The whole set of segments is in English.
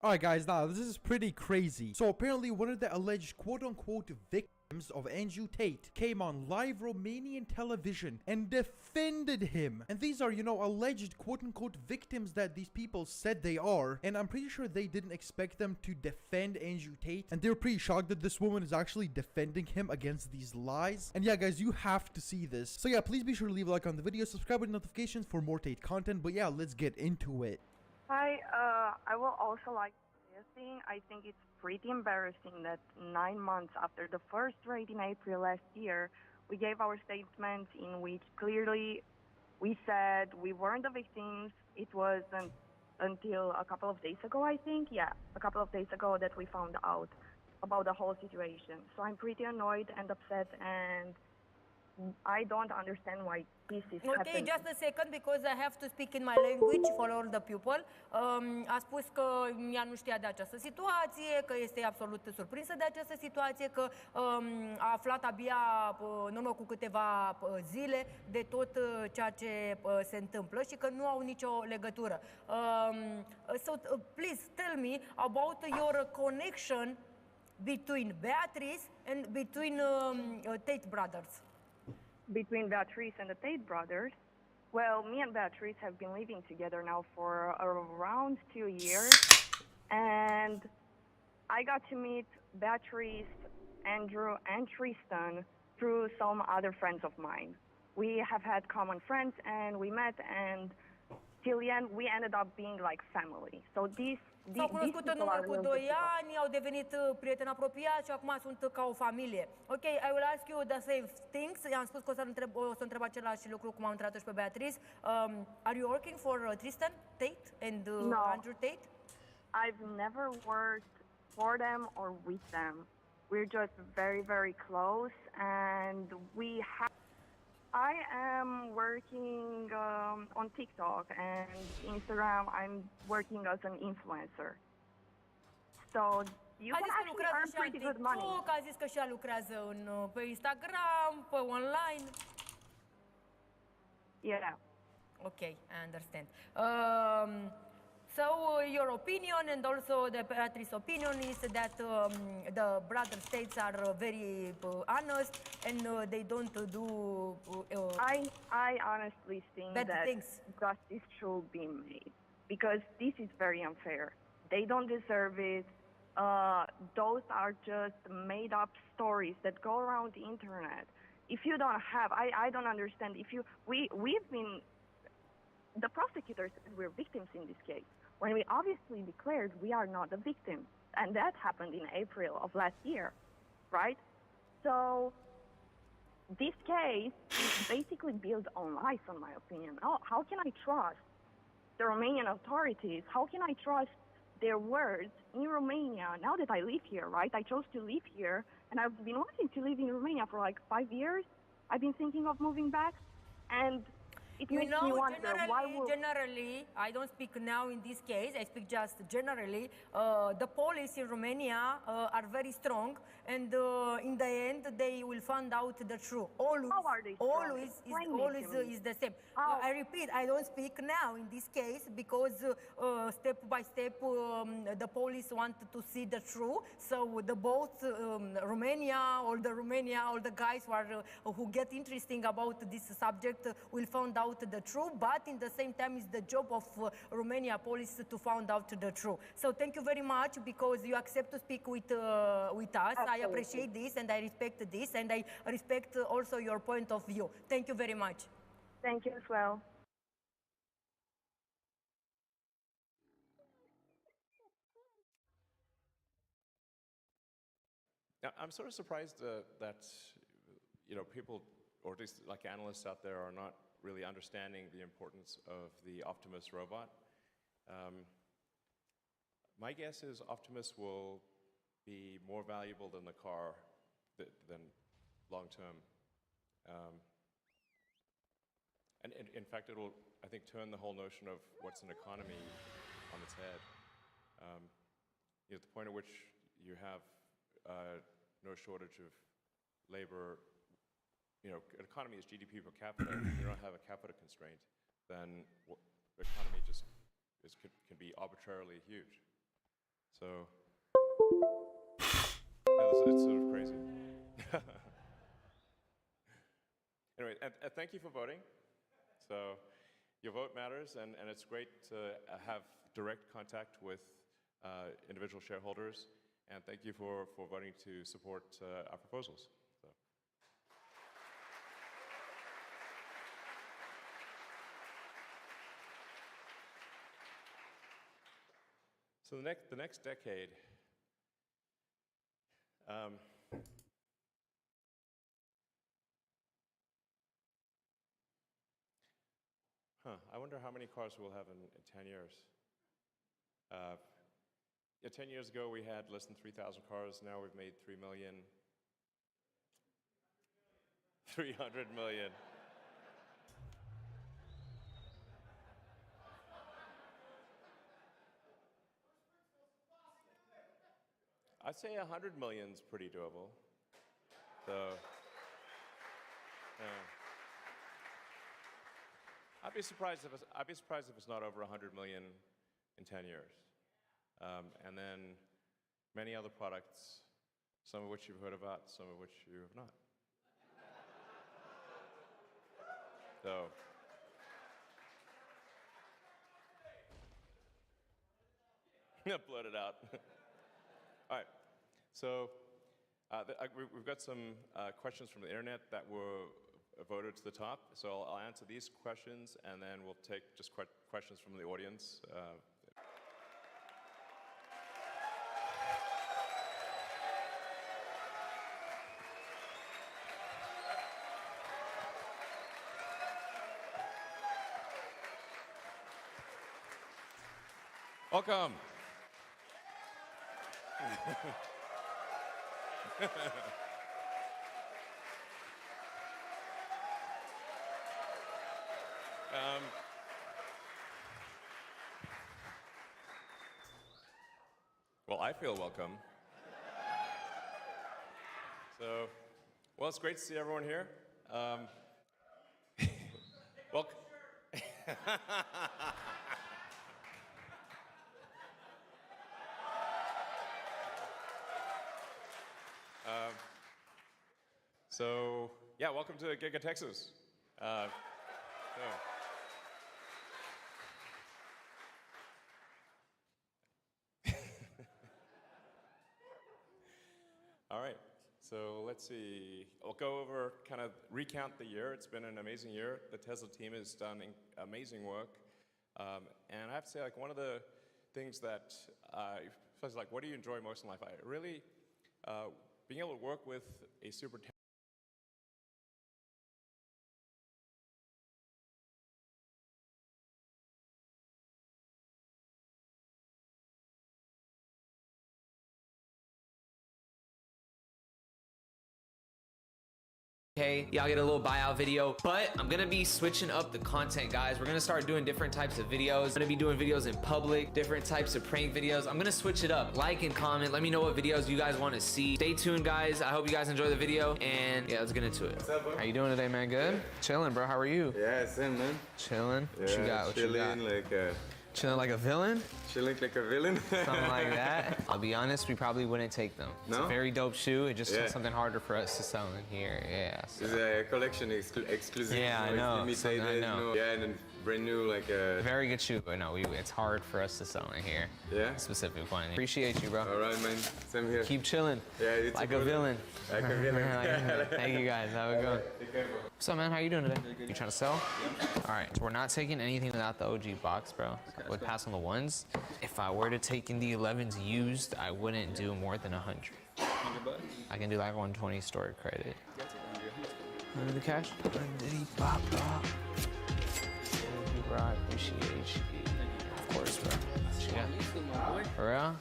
Alright guys, now this is pretty crazy. So apparently one of the alleged quote-unquote victims of Andrew Tate came on live Romanian television and defended him. And these are, alleged quote-unquote victims that these people said they are. And I'm pretty sure they didn't expect them to defend Andrew Tate. And they're pretty shocked that this woman is actually defending him against these lies. And yeah guys, you have to see this. So yeah, please be sure to leave a like on the video, subscribe with notifications for more Tate content. But yeah, let's get into it. Hi, I will also like this thing. I think it's pretty embarrassing that 9 months after the first raid in April last year, we gave our statement in which clearly we said we weren't the victims. It wasn't until a couple of days ago, I think. Yeah, a couple of days ago that we found out about the whole situation. So I'm pretty annoyed and upset, and I don't understand why this is happening. Just a second, because I have to speak in my language for all the people. A spus că ea nu știa de această situație, că este absolut surprinsă de această situație, că a aflat abia în urmă cu câteva zile de tot ceea ce se întâmplă și că nu au nicio legătură. So please tell me about your connection between Beatrice and between Tate brothers. Between Beatrice and the Tate brothers, well, me and Beatrice have been living together now for around 2 years, and I got to meet Beatrice, Andrew, and Tristan through some other friends of mine. We have had common friends, and we met, and till the end, we ended up being like family. So S-au cunoscut în urmă cu 2 ani, au devenit prieteni apropiați și acum sunt ca o familie. Ok, I will ask you the same things. I-am spus că o să întreb același lucru cum am întrebat-o și pe Beatrice. Are you working for Tristan Tate and Andrew Tate? I've never worked for them or with them. We're just very, very close, and I am working on TikTok and Instagram. I'm working as an influencer. So you can actually earn pretty good money. A zis că și ea lucrează pe Instagram, pe online. Yeah. Okay, I understand. So your opinion and also the Beatrice's opinion is that the brother states are very honest and they don't do I honestly think bad that things. justice should be made, because this is very unfair. They don't deserve it. Those are just made up stories that go around the internet. If you don't have, I don't understand. We've been, the prosecutors said we're victims in this case, when we obviously declared we are not the victims. And that happened in April of last year, right? So this case is basically built on lies, in my opinion. How can I trust the Romanian authorities? How can I trust their words in Romania now that I live here, right? I chose to live here, and I've been wanting to live in Romania for like 5 years. I've been thinking of moving back, and it makes me wonder generally, I don't speak now in this case, I speak just generally, the police in Romania are very strong, and in the end they will find out the truth. How are they strong? Always is the same. I repeat, I don't speak now in this case because step by step the police want to see the truth. So the both Romania or the guys who get interesting about this subject will find out the truth, but in the same time it's the job of Romania police to find out the truth. So thank you very much because you accept to speak with us. Absolutely. I appreciate this and I respect this, and I respect also your point of view. Thank you very much. Thank you as well. Now, I'm sort of surprised that people, or at least like analysts out there, are not really understanding the importance of the Optimus robot. My guess is Optimus will be more valuable than the car than long term. And in fact, it'll, I think, turn the whole notion of what's an economy on its head. At the point at which you have no shortage of labor, an economy is GDP per capita. If you don't have a capita constraint, then the economy just can be arbitrarily huge. So yeah, it's sort of crazy. Anyway, and thank you for voting. So your vote matters, and it's great to have direct contact with individual shareholders. And thank you for voting to support our proposals. So the next decade, I wonder how many cars we'll have in 10 years. Yeah, 10 years ago we had less than 3,000 cars. Now we've made 3 million. 300 million. I'd say 100 million's pretty doable. So, I'd be surprised if it's not over 100 million in 10 years. And then many other products, some of which you've heard about, some of which you have not. So, blurt it out. All right. So, we've got some questions from the internet that were voted to the top. So I'll answer these questions, and then we'll take just questions from the audience. Welcome. Well, I feel welcome. So, well, it's great to see everyone here. Welcome. So, yeah, welcome to Giga Texas. All right, so let's see. I'll go over, kind of recount the year. It's been an amazing year. The Tesla team has done amazing work. And I have to say, like, one of the things that, like, what do you enjoy most in life? I really, being able to work with a super Hey, y'all get a little buyout video, but I'm gonna be switching up the content, guys. We're gonna start doing different types of videos. I'm gonna be doing videos in public, different types of prank videos. I'm gonna switch it up. Like and comment, let me know what videos you guys want to see. Stay tuned, guys. I hope you guys enjoy the video, and yeah, let's get into it. What's up, bro? How you doing today, man? Good? Chilling, bro. How are you? Yeah, same, man. Chilling? Yeah, What you got? What you got? Chilling like Chilling like a a villain? chilling like a villain. Something like that. I'll be honest, we probably wouldn't take them. It's a No? very dope shoe. It just Yeah. something harder for us to sell in here. Yeah. So. It's a collection exclusive. Yeah, I it's know, limited, something I know. Yeah, and then brand new, like Very good shoe, but no, it's hard for us to sell in here. Yeah? Specific quantity. Appreciate you, bro. All right, man. Same here. Keep chilling. Yeah, it's like a villain. Like a villain. Thank you guys. Have a good one. Take care, bro. What's up, man? How you doing today? You trying to sell? All right. So we're not taking anything without the OG box, bro. I would pass on the ones. If I were to take in the 11s used, I wouldn't do more than 100. 100 bucks? I can do like 120 store credit. Under the cash? Did he pop up? Thank you, bro. I appreciate you. Of course, bro. What you got? For real?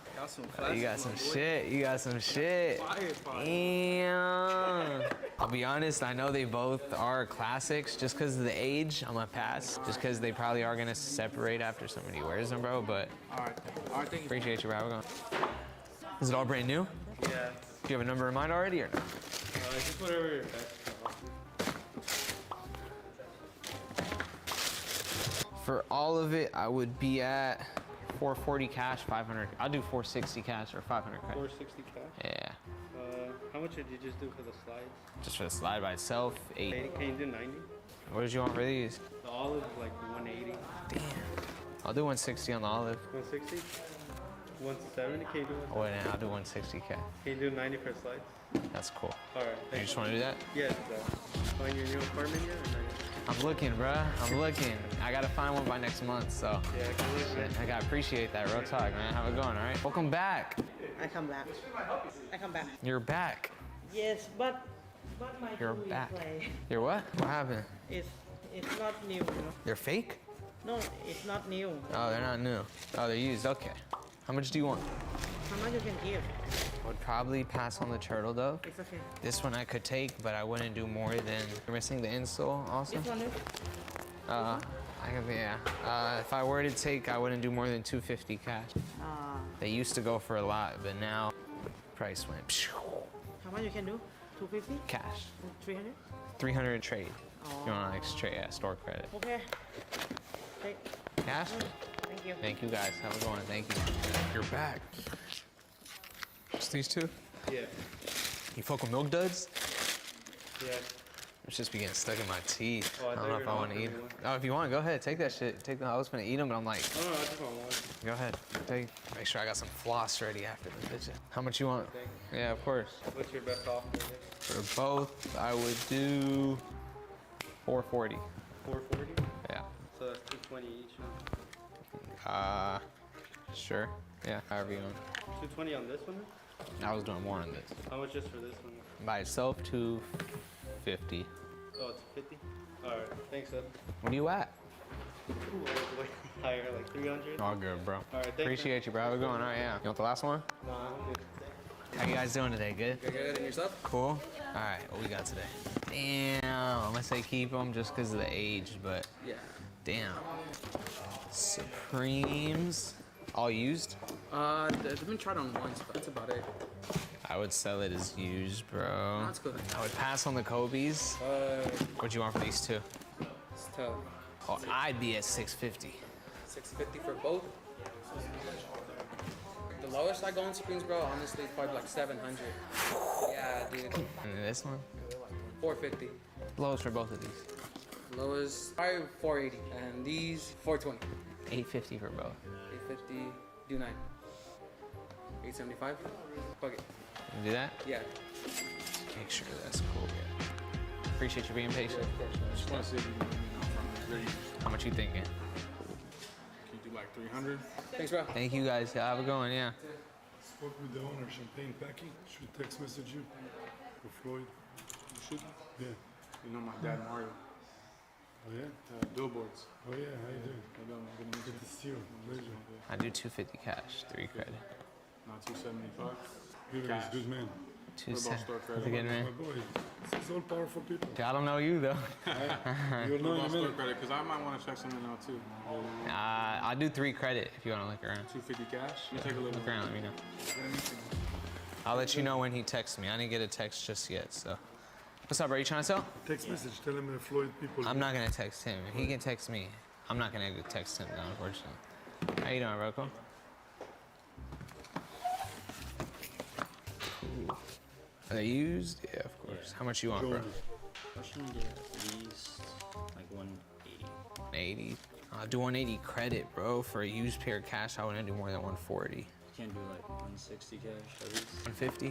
You got some shit. You got some shit. Damn. I'll be honest, I know they both are classics. Just because of the age, I'm gonna pass. Just because they probably are gonna separate after somebody wears them, bro. But appreciate you, bro. We're going. Is it all brand new? Yeah. Do you have a number in mind already or no? Just whatever your best. For all of it, I would be at 440 cash, 500. I'll do 460 cash or 500 credit. 460 cash? Yeah. How much did you just do for the slides? Just for the slide by itself, 8. 80? Can you do 90? What did you want for these? The olive is like 180. Damn. I'll do 160 on the olive. 160? 170? Can you do Oh, wait, I'll do 160 cash. Can you do 90 for slides? That's cool. All right. You just want to do that? Yes. Find your new apartment yet? Or not yet? I'm looking, bruh. I'm looking. I gotta find one by next month, so. Yeah, I gotta appreciate that. Real talk, man. How it going, all right? Welcome back. I come back. I come back. You're back. Yes, but my You're tool is back. like You're what? What happened? it's not new, you know. They're fake? No, it's not new. Oh, they're not new. Oh, they're used. Okay. How much do you want? How much you can give? I would probably pass on the turtle dove. It's okay. This one I could take, but I wouldn't do more than. You're missing the insole also? This one is I can, yeah. If I were to take, I wouldn't do more than 250 cash. They used to go for a lot, but now price went pshh, how much you can do? 250? cash. 300? 300 trade. You want like trade, yeah, store credit. Okay. Take. Cash? Thank you. Thank you guys. Have a good one. Thank you. You're back. Just these two? Yeah. You fuck with milk duds? Yeah. It's just be getting stuck in my teeth. Oh, I I don't thought know you if were I want to offering eat me them. one. Oh, if you want, go ahead. Take that shit. Take the. I was gonna eat them, but I'm like, No, I just want one. go ahead. Take. Make sure I got some floss ready after this bitch. How much you want? Yeah, of course. What's your best offer? For both, I would do 440. 440? Yeah. So that's 220 each. Sure. Yeah, however you want. 220 on this one? I was doing more on this. How much just for this one? By itself, 250. Oh, it's 50? Alright, thanks, Ed. What are you at? Ooh, way higher, like 300? All good, bro. Alright, thanks. Appreciate you, bro. How we going? All right, yeah. You want the last one? Nah, I'm good. How you guys doing today? Good? Good, and yourself? Cool. All right, what we got today? Damn, I'm gonna say keep them just because of the age, but Yeah. damn. Supremes, all used? They've been tried on once, but that's about it. I would sell it as used, bro. That's good. I would pass on the Kobe's. What'd you want for these two? It's tough. Oh, I'd be at 650. 650 for both. The lowest I go on Supremes, bro, honestly, is probably like 700. Yeah, dude. And then this one? 450. Lowest for both of these. Lowest, probably 480. And these, 420. 850 for both. 850, do 9. 875? Fuck it. You do that? Yeah. Make sure that's cool. Appreciate you being patient. Just want to see if you can let me know from ready. How much you thinking? Can you do like 300? Thanks, bro. Thank you guys. Have a good one, yeah. Spoke with the owner, Champagne Packing. Should text message you for Floyd. You should. Yeah. You know my dad Mario. Oh yeah. Billboards. Oh yeah. How you doing? How you doing? Good to meet you. Good to see you. Pleasure. I do 250 cash, 3 credit. Not 275. You're a Cash. good man. Two What about cents. store That's a credit? good man. My boy. It's all powerful people. I don't know you though. You'll know What in a about store minute. credit? Because I might want to check something out too. I'll do 3 credit if you want to look around. 250 cash? You take a look. Look around, let me know. I'll let you know when he texts me. I didn't get a text just yet, so. What's up, bro? You trying to sell? Text message. Tell him the Floyd people. I'm not gonna text him. He can text me. I'm not gonna text him, though, unfortunately. How you doing, bro? Cool? Cool. Are they used? Yeah, of course. How much you want, bro? I was trying to get at least like 180. 80. I'll do 180 credit, bro. For a used pair of cash, I wouldn't do more than 140. Can't do like 160 cash at least. 150?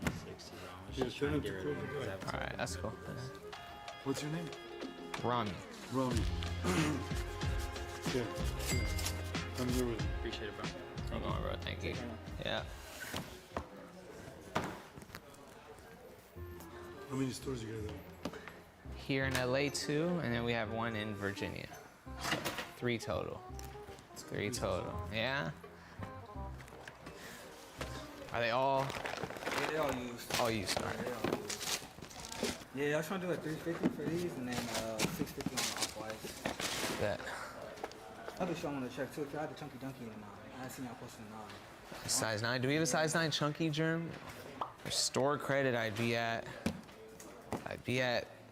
160, bro. I was Yeah, just tell trying him to to get call rid of the it. guy. 'cause All right, that's cool. What's your name? Rami. Ronnie. Yeah. I'm here with him. appreciate it, bro. Hold on, bro. Thank you. Yeah. How many stores you got there? Here in LA, 2, and then we have 1 in Virginia. So 3 total. 3 total. Yeah. Are they all? Yeah, they're all used. All used. All right. They're all used. Yeah, I was trying to do like 350 for these and then 650 on the off-whites. Bet. I'll just show them on the check too. If you had the chunky dunky and I seen y'all posting Size 9. Do we have a size 9 chunky germ? For store credit, I'd be at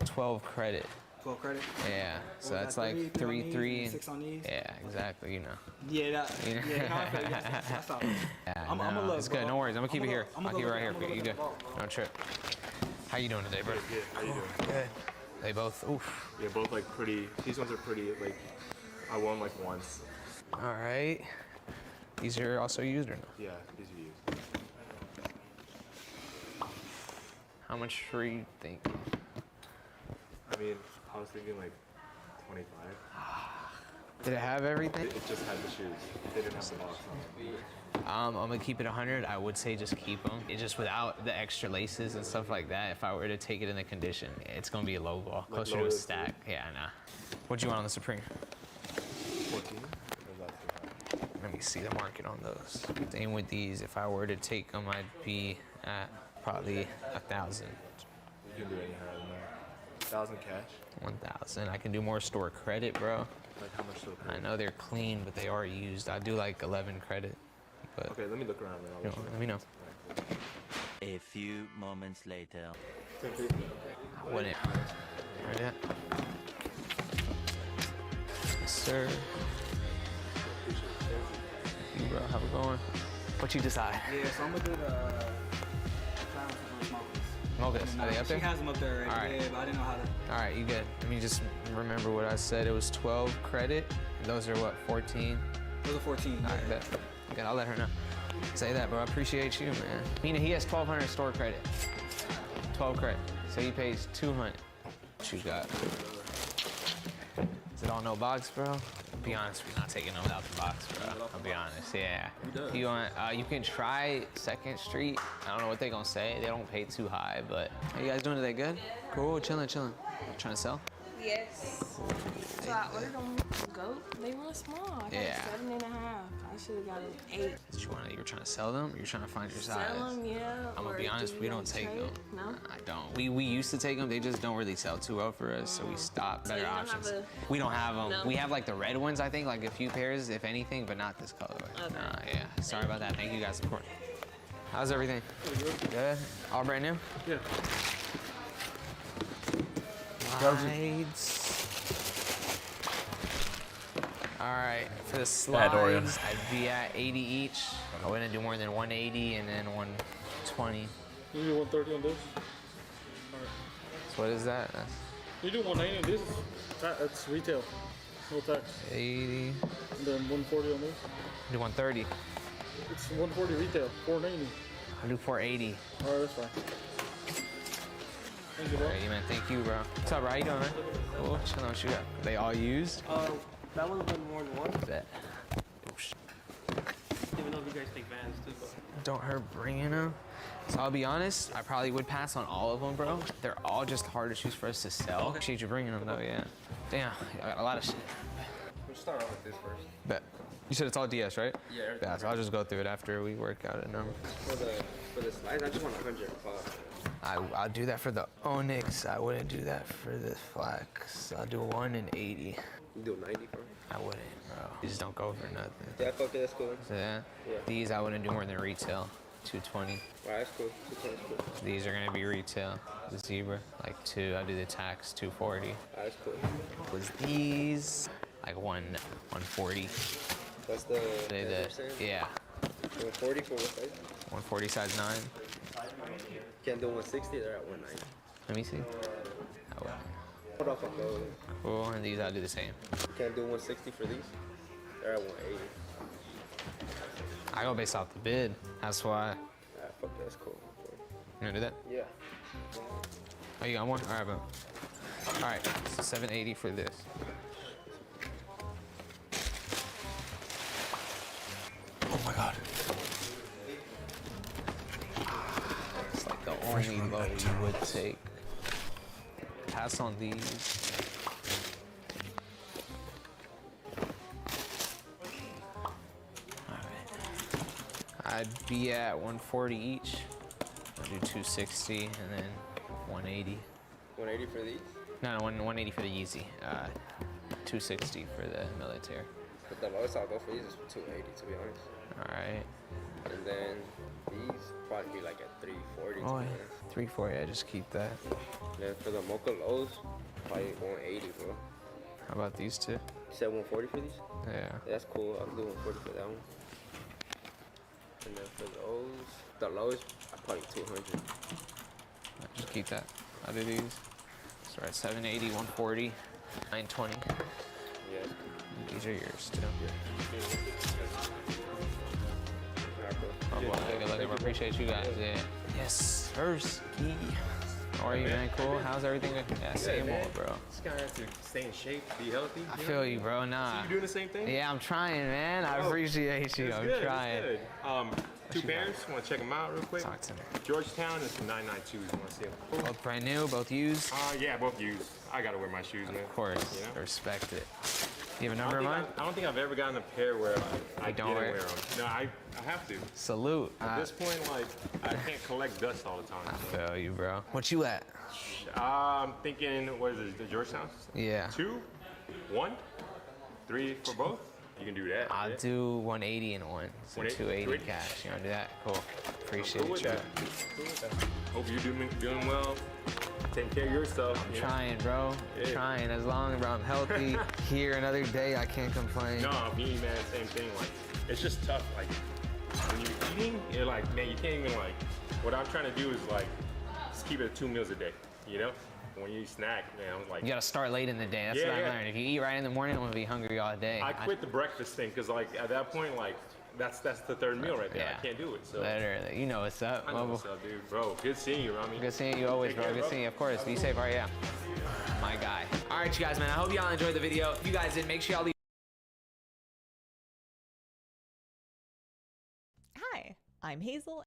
12 credit 12 credit. Yeah, so What was that's that, like three on 3, these and 3. 6 on these? Yeah, exactly, you know. Yeah, that, You know? yeah, I feel you. That's all. Yeah, I'm no, look, it's good. bro. No worries. I'm gonna keep it here. I'll keep it right here I'm for gonna you. You look at good? the ball, bro. No trip. How you doing today, bro? Good. How you doing? Good. They both. Oof. Yeah, both like pretty. These ones are pretty. Like, I won like once. All right. These are also used or no? Yeah, these are used. How much were you thinking? I mean, I was thinking like 25. Did it have everything? It just had the shoes. They didn't have the box on it. I'm gonna keep it 100. I would say just keep them. It just without the extra laces and stuff like that. If I were to take it in the condition, it's gonna be a low ball, closer to lower a than stack. Yeah, nah. What'd you want on the Supreme? 14? Or is that too high? Let me see the market on those. Same with these. If I were to take them, I'd be at probably 1,000. You can do any higher than that. 1,000 cash? 1,000. I can do more store credit, bro. Like how much still I know they're clean, but they are used. I do like 11 credit. But Okay, let me look around, man. I'll you know, let me know. A few moments later. I wouldn't. Heard that? Yes, sir. You, bro, have it going. What you decide? Yeah, so I'm gonna do the clowns for smokers. Mogus, are they up there? She has them up there already. All right. Yeah, but I didn't know how to. All right, you good. Let me just remember what I said. It was 12 credit. And those are what, 14? Those are 14. All right, bet. Okay, I'll let her know. Say that, bro. I appreciate you, man. Mina, he has 1,200 store credit. 12 credit. So he pays 200. What you got? Is it all no box, bro? Be honest, we're not taking them without the box, bro. I'll be honest, yeah. You want? You can try 2nd Street. I don't know what they gonna say. They don't pay too high, but how you guys doing today? Good? Cool, chilling. Trying to sell? Yes. So I ordered them goat. They were small. I got a 7.5. I should have got an 8. Did you were trying to sell them, or you're trying to find your size? Sell them, yeah. I'm gonna be honest, we don't take them. No? I don't. We used to take them. They just don't really sell too well for us, so we stopped. Better you don't options. have We don't have them. No? We have like the red ones, I think, like a few pairs, if anything, but not this colorway. Okay. Nah, yeah. Sorry about that. Thank you guys for supporting. How's everything? Good. All brand new? Yeah. Slides. All right, for the slides, I'd be at 80 each. I wouldn't do more than 180 and then 120. You do 130 on this? So what is that? That's You do 190 on this? That's retail. No tax. 80. And then 140 on this? Do 130. It's 140 retail, 490. I'll do 480. All right, that's fine. Thank you, bro. All right, man. Thank you, bro. What's up, bro? How you doing, man? Cool. Chilling. What you got? They all used? That one's been more than one. Bet. Even though you guys take vans too, but. Don't hurt bringing them. So I'll be honest, I probably would pass on all of them, bro. They're all just harder shoes for us to sell. Appreciate you bringing them, though, yeah. Damn, I got a lot of shit. We'll start off with this first. Bet. You said it's all DS, right? Yeah, everything. Yeah, so I'll just go through it after we work out a number. For the slides, I just want 100 pop. I'll do that for the Onyx. I wouldn't do that for the Flex. I'll do 1 and 80. You do 90 for me? I wouldn't, bro. You just don't go for nothing. Yeah, fuck it, that's cool. So, yeah? These I wouldn't do more than retail. 220. Alright, that's cool. 220 is cool. These are gonna be retail. The Zebra, like 2. I do the tax, 240. Alright, that's cool. Was these like 140? That's the. Yeah. 140 for what size? 140 size 9. Can't do 160, they're at 190. Let me see. I would. Hold off on those. Cool, and these I'll do the same. Can't do 160 for these? They're at 180. I go based off the bid. That's why. Alright, fuck that, that's cool. You wanna do that? Yeah. Oh, you got one? Alright, bro. Alright, so 780 for this. Oh my god. It's like the only low you would take. Pass on these. I'd be at 140 each. I'll do 260 and then 180. 180 for these? No, 180 for the Yeezy. 260 for the military. But The lowest I'll go for these is 280, to be honest. Alright. And then these probably be like at 340. Oh, 340, yeah, just keep that. And then for the mocha lows, probably 180, bro. How about these two? You said 140 for these? Yeah. That's cool. I'll do 140 for that one. And then for those, the lowest, probably 200. Just keep that. I'll do these. So we're at 780, 140, 920. Yeah. These are yours too. Yeah. Oh, boy, take a look at. Appreciate you guys. Yeah. Yes. First key. How are you, man? Cool. How's everything? Yeah, same old, bro. Just kind of have to stay in shape, be healthy. I feel you, bro. Nah. So you doing the same thing? Yeah, I'm trying, man. I appreciate you. I'm trying. Good. Two pairs. Want to check them out real quick? Talk to me. Georgetown is some 992s. You want to see them? Both brand new, both used? Yeah, both used. I gotta wear my shoes, man. Of course. You know? Respect it. You have a number of mine? I don't think I've ever gotten a pair where I don't didn't wear wear them. No, I have to. Salute. At this point, like, I can't collect dust all the time. I feel you, bro. What you at? I'm thinking, what is it, the Georgetown? Yeah. 2, 1, 3 for both? You can do that. I'll do 180 and one. So 280 cash. You want to do that? Cool. Appreciate it, Chuck. Hope you're doing well. Take care of yourself. I'm trying, bro. Yeah. Trying. As long as I'm healthy, here another day, I can't complain. No, me, man, same thing. Like, it's just tough. Like, when you're eating, you're like, man, you can't even, like, what I'm trying to do is, like, just keep it at 2 meals a day, you know? When you snack, man, I'm like... You gotta start late in the day. That's what I learned. If you eat right in the morning, I'm gonna be hungry all day. I quit the breakfast thing, because, like, at that point, like, that's the third meal right there. Yeah. I can't do it, so... Literally. You know what's up. I know what's up, dude. Bro, good seeing you, Rami. Good seeing you always, bro. Good seeing you, of course. Be safe, all right? Yeah. My guy. All right, you guys, man. I hope y'all enjoyed the video. If you guys did, make sure y'all leave... Hi, I'm Hazel.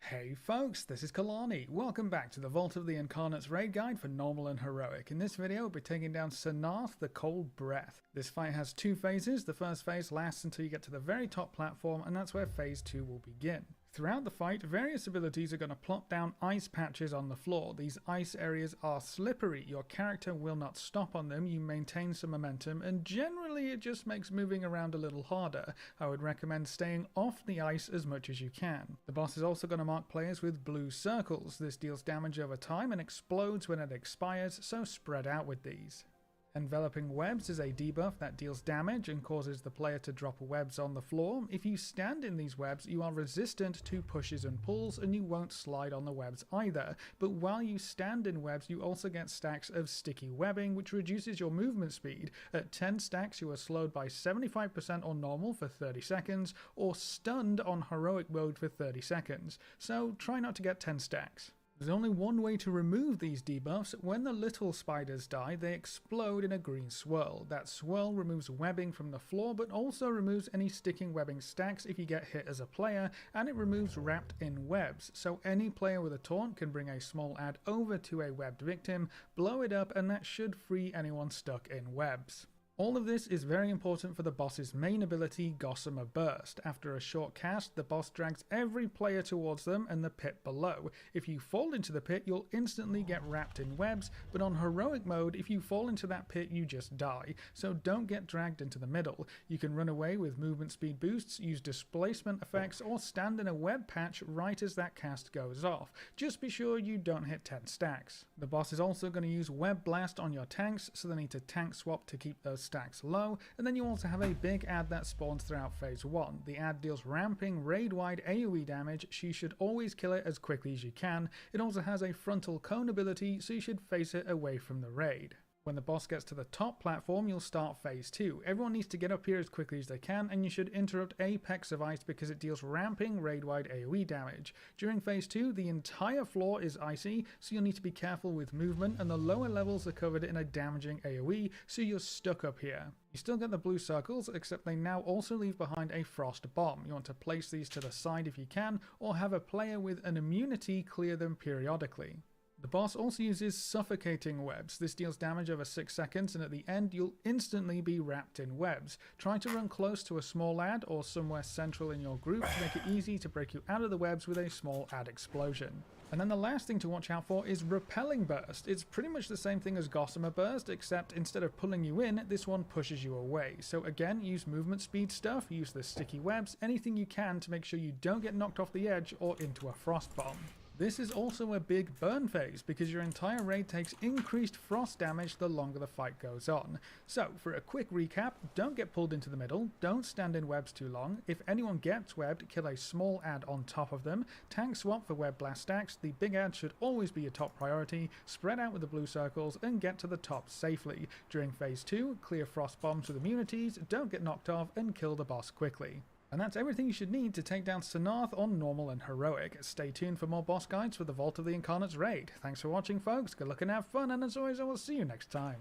Hey folks, this is Kalani. Welcome back to the Vault of the Incarnates raid guide for normal and heroic. In this video, we'll be taking down Sanath the Cold Breath. This fight has 2 phases. The first phase lasts until you get to the very top platform, and that's where phase 2 will begin. Throughout the fight, various abilities are going to plop down ice patches on the floor. These ice areas are slippery. Your character will not stop on them. You maintain some momentum, and generally it just makes moving around a little harder. I would recommend staying off the ice as much as you can. The boss is also going to mark players with blue circles. This deals damage over time and explodes when it expires, so spread out with these. Enveloping webs is a debuff that deals damage and causes the player to drop webs on the floor. If you stand in these webs, you are resistant to pushes and pulls, and you won't slide on the webs either. But while you stand in webs, you also get stacks of sticky webbing, which reduces your movement speed. At 10 stacks, you are slowed by 75% on normal for 30 seconds, or stunned on heroic mode for 30 seconds. So try not to get 10 stacks. There's only one way to remove these debuffs. When the little spiders die, they explode in a green swirl. That swirl removes webbing from the floor, but also removes any sticking webbing stacks if you get hit as a player, and it removes wrapped in webs. So any player with a taunt can bring a small ad over to a webbed victim, blow it up, and that should free anyone stuck in webs. All of this is very important for the boss's main ability, Gossamer Burst. After a short cast, the boss drags every player towards them and the pit below. If you fall into the pit, you'll instantly get wrapped in webs, but on heroic mode, if you fall into that pit, you just die. So don't get dragged into the middle. You can run away with movement speed boosts, use displacement effects, or stand in a web patch right as that cast goes off. Just be sure you don't hit 10 stacks. The boss is also going to use Web Blast on your tanks, so they need to tank swap to keep those stacks low, and then you also have a big ad that spawns throughout phase 1. The ad deals ramping raid-wide AoE damage, so you should always kill it as quickly as you can. It also has a frontal cone ability, so you should face it away from the raid. When the boss gets to the top platform, you'll start phase 2. Everyone needs to get up here as quickly as they can, and you should interrupt Apex of Ice because it deals ramping raid-wide AoE damage. During phase 2, the entire floor is icy, so you'll need to be careful with movement, and the lower levels are covered in a damaging AoE, so you're stuck up here. You still get the blue circles, except they now also leave behind a frost bomb. You want to place these to the side if you can, or have a player with an immunity clear them periodically. The boss also uses suffocating webs. This deals damage over 6 seconds, and at the end you'll instantly be wrapped in webs. Try to run close to a small ad or somewhere central in your group to make it easy to break you out of the webs with a small ad explosion. And then the last thing to watch out for is Repelling Burst. It's pretty much the same thing as Gossamer Burst, except instead of pulling you in, this one pushes you away. So again, use movement speed stuff, use the sticky webs, anything you can to make sure you don't get knocked off the edge or into a frost bomb. This is also a big burn phase because your entire raid takes increased frost damage the longer the fight goes on. So for a quick recap, don't get pulled into the middle, don't stand in webs too long, if anyone gets webbed, kill a small ad on top of them, tank swap for web blast stacks, the big ad should always be your top priority, spread out with the blue circles and get to the top safely. During phase 2, clear frost bombs with immunities, don't get knocked off and kill the boss quickly. And that's everything you should need to take down Sanarth on Normal and Heroic. Stay tuned for more boss guides for the Vault of the Incarnates raid. Thanks for watching, folks. Good luck and have fun, and as always, I will see you next time.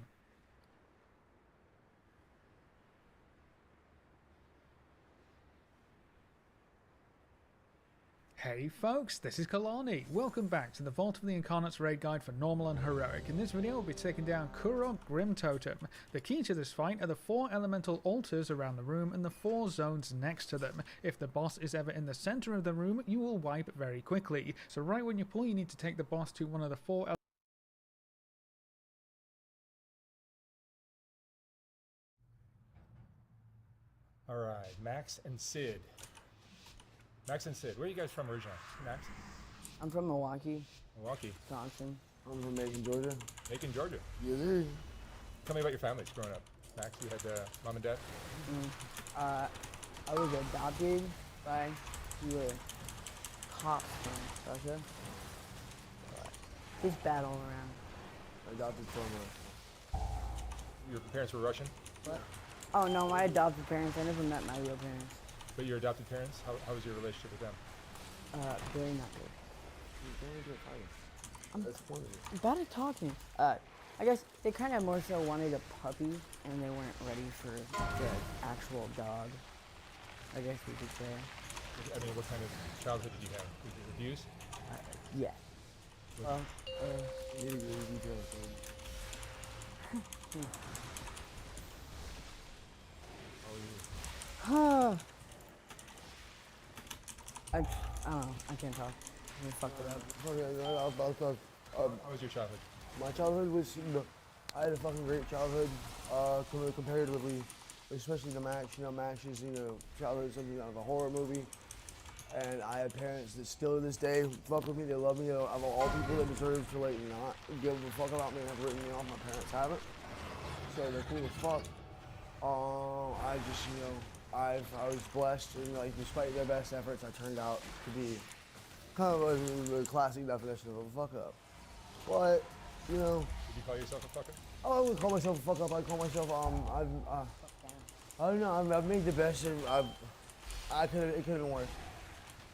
Hey folks, this is Kalani. Welcome back to the Vault of the Incarnates raid guide for Normal and Heroic. In this video, we'll be taking down Kurok Grim Totem. The key to this fight are the 4 elemental altars around the room and the 4 zones next to them. If the boss is ever in the center of the room, you will wipe very quickly. So right when you pull, you need to take the boss to one of the 4 Alright, Max and Sid. Max and Sid, where are you guys from originally? Max? I'm from Milwaukee. Milwaukee. Wisconsin. I'm from Macon, Georgia. Macon, Georgia. Yes, sir. Tell me about your families growing up. Max, you had mom and dad? I was adopted by the cops from Russia. Just bad all around. Adopted from your parents were Russian? What? Oh no, my adopted parents. I never met my real parents. But your adopted parents, how was your relationship with them? Very not good. I'm bad at talking. I guess they kind of more so wanted a puppy, and they weren't ready for the actual dog. I guess we could say. I mean, what kind of childhood did you have? Was it abused? Yeah. Well, I don't know. I can't talk. I fucked it up. How was your childhood? My childhood was, I had a fucking great childhood, comparatively, especially to Max. You know, Max's, childhood is something out of a horror movie. And I have parents that still to this day fuck with me, they love me. Of all people that deserve to, not give a fuck about me and have written me off, my parents haven't. So they're cool as fuck. I just, I was blessed, and despite their best efforts, I turned out to be kind of the classic definition of a fuck up. But, Did you call yourself a fuck up? I wouldn't call myself a fuck up. I'd call myself, I don't know. I've made the best. It could have been worse.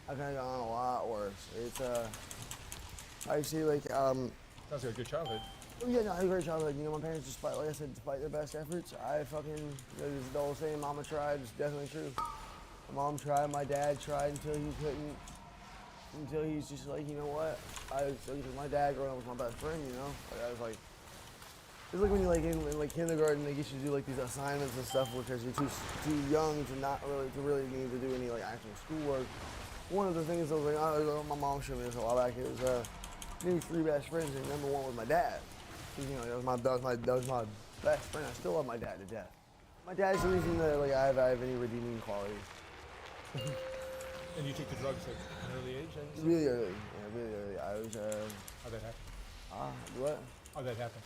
I could have gone a lot worse. It's I see Sounds like a good childhood. Yeah, no, I had a great childhood. My parents, despite, like I said, despite their best efforts, I fucking, there's the old saying, mama tried, it's definitely true. My mom tried, my dad tried until he couldn't, until he's just like, you know what? My dad growing up was my best friend, I was like, it's like when you're in kindergarten, they get you to do these assignments and stuff because you're too young to really need to do any actual schoolwork. One of the things I was like, my mom showed me this a while back. It was maybe 3 best friends, and number 1 was my dad. That was my best friend. I still love my dad to death. My dad's the reason that I have any redeeming qualities. And you took the drugs at an early age? Really early. Yeah, really early. I was. How'd that happen? What? How'd that happen?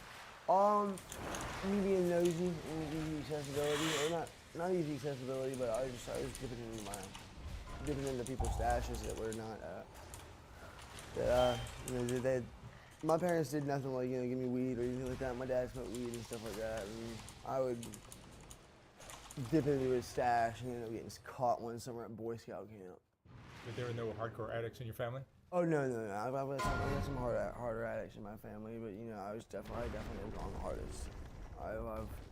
Me being nosy and easy accessibility, or not easy accessibility, but I was dipping into people's stashes that were not. My parents did nothing like, give me weed or anything like that. My dad smoked weed and stuff like that. And I would dip into his stash and end up getting caught one summer at Boy Scout camp. But there were no hardcore addicts in your family? Oh, no. I've got some harder addicts in my family, but, I definitely was on the hardest.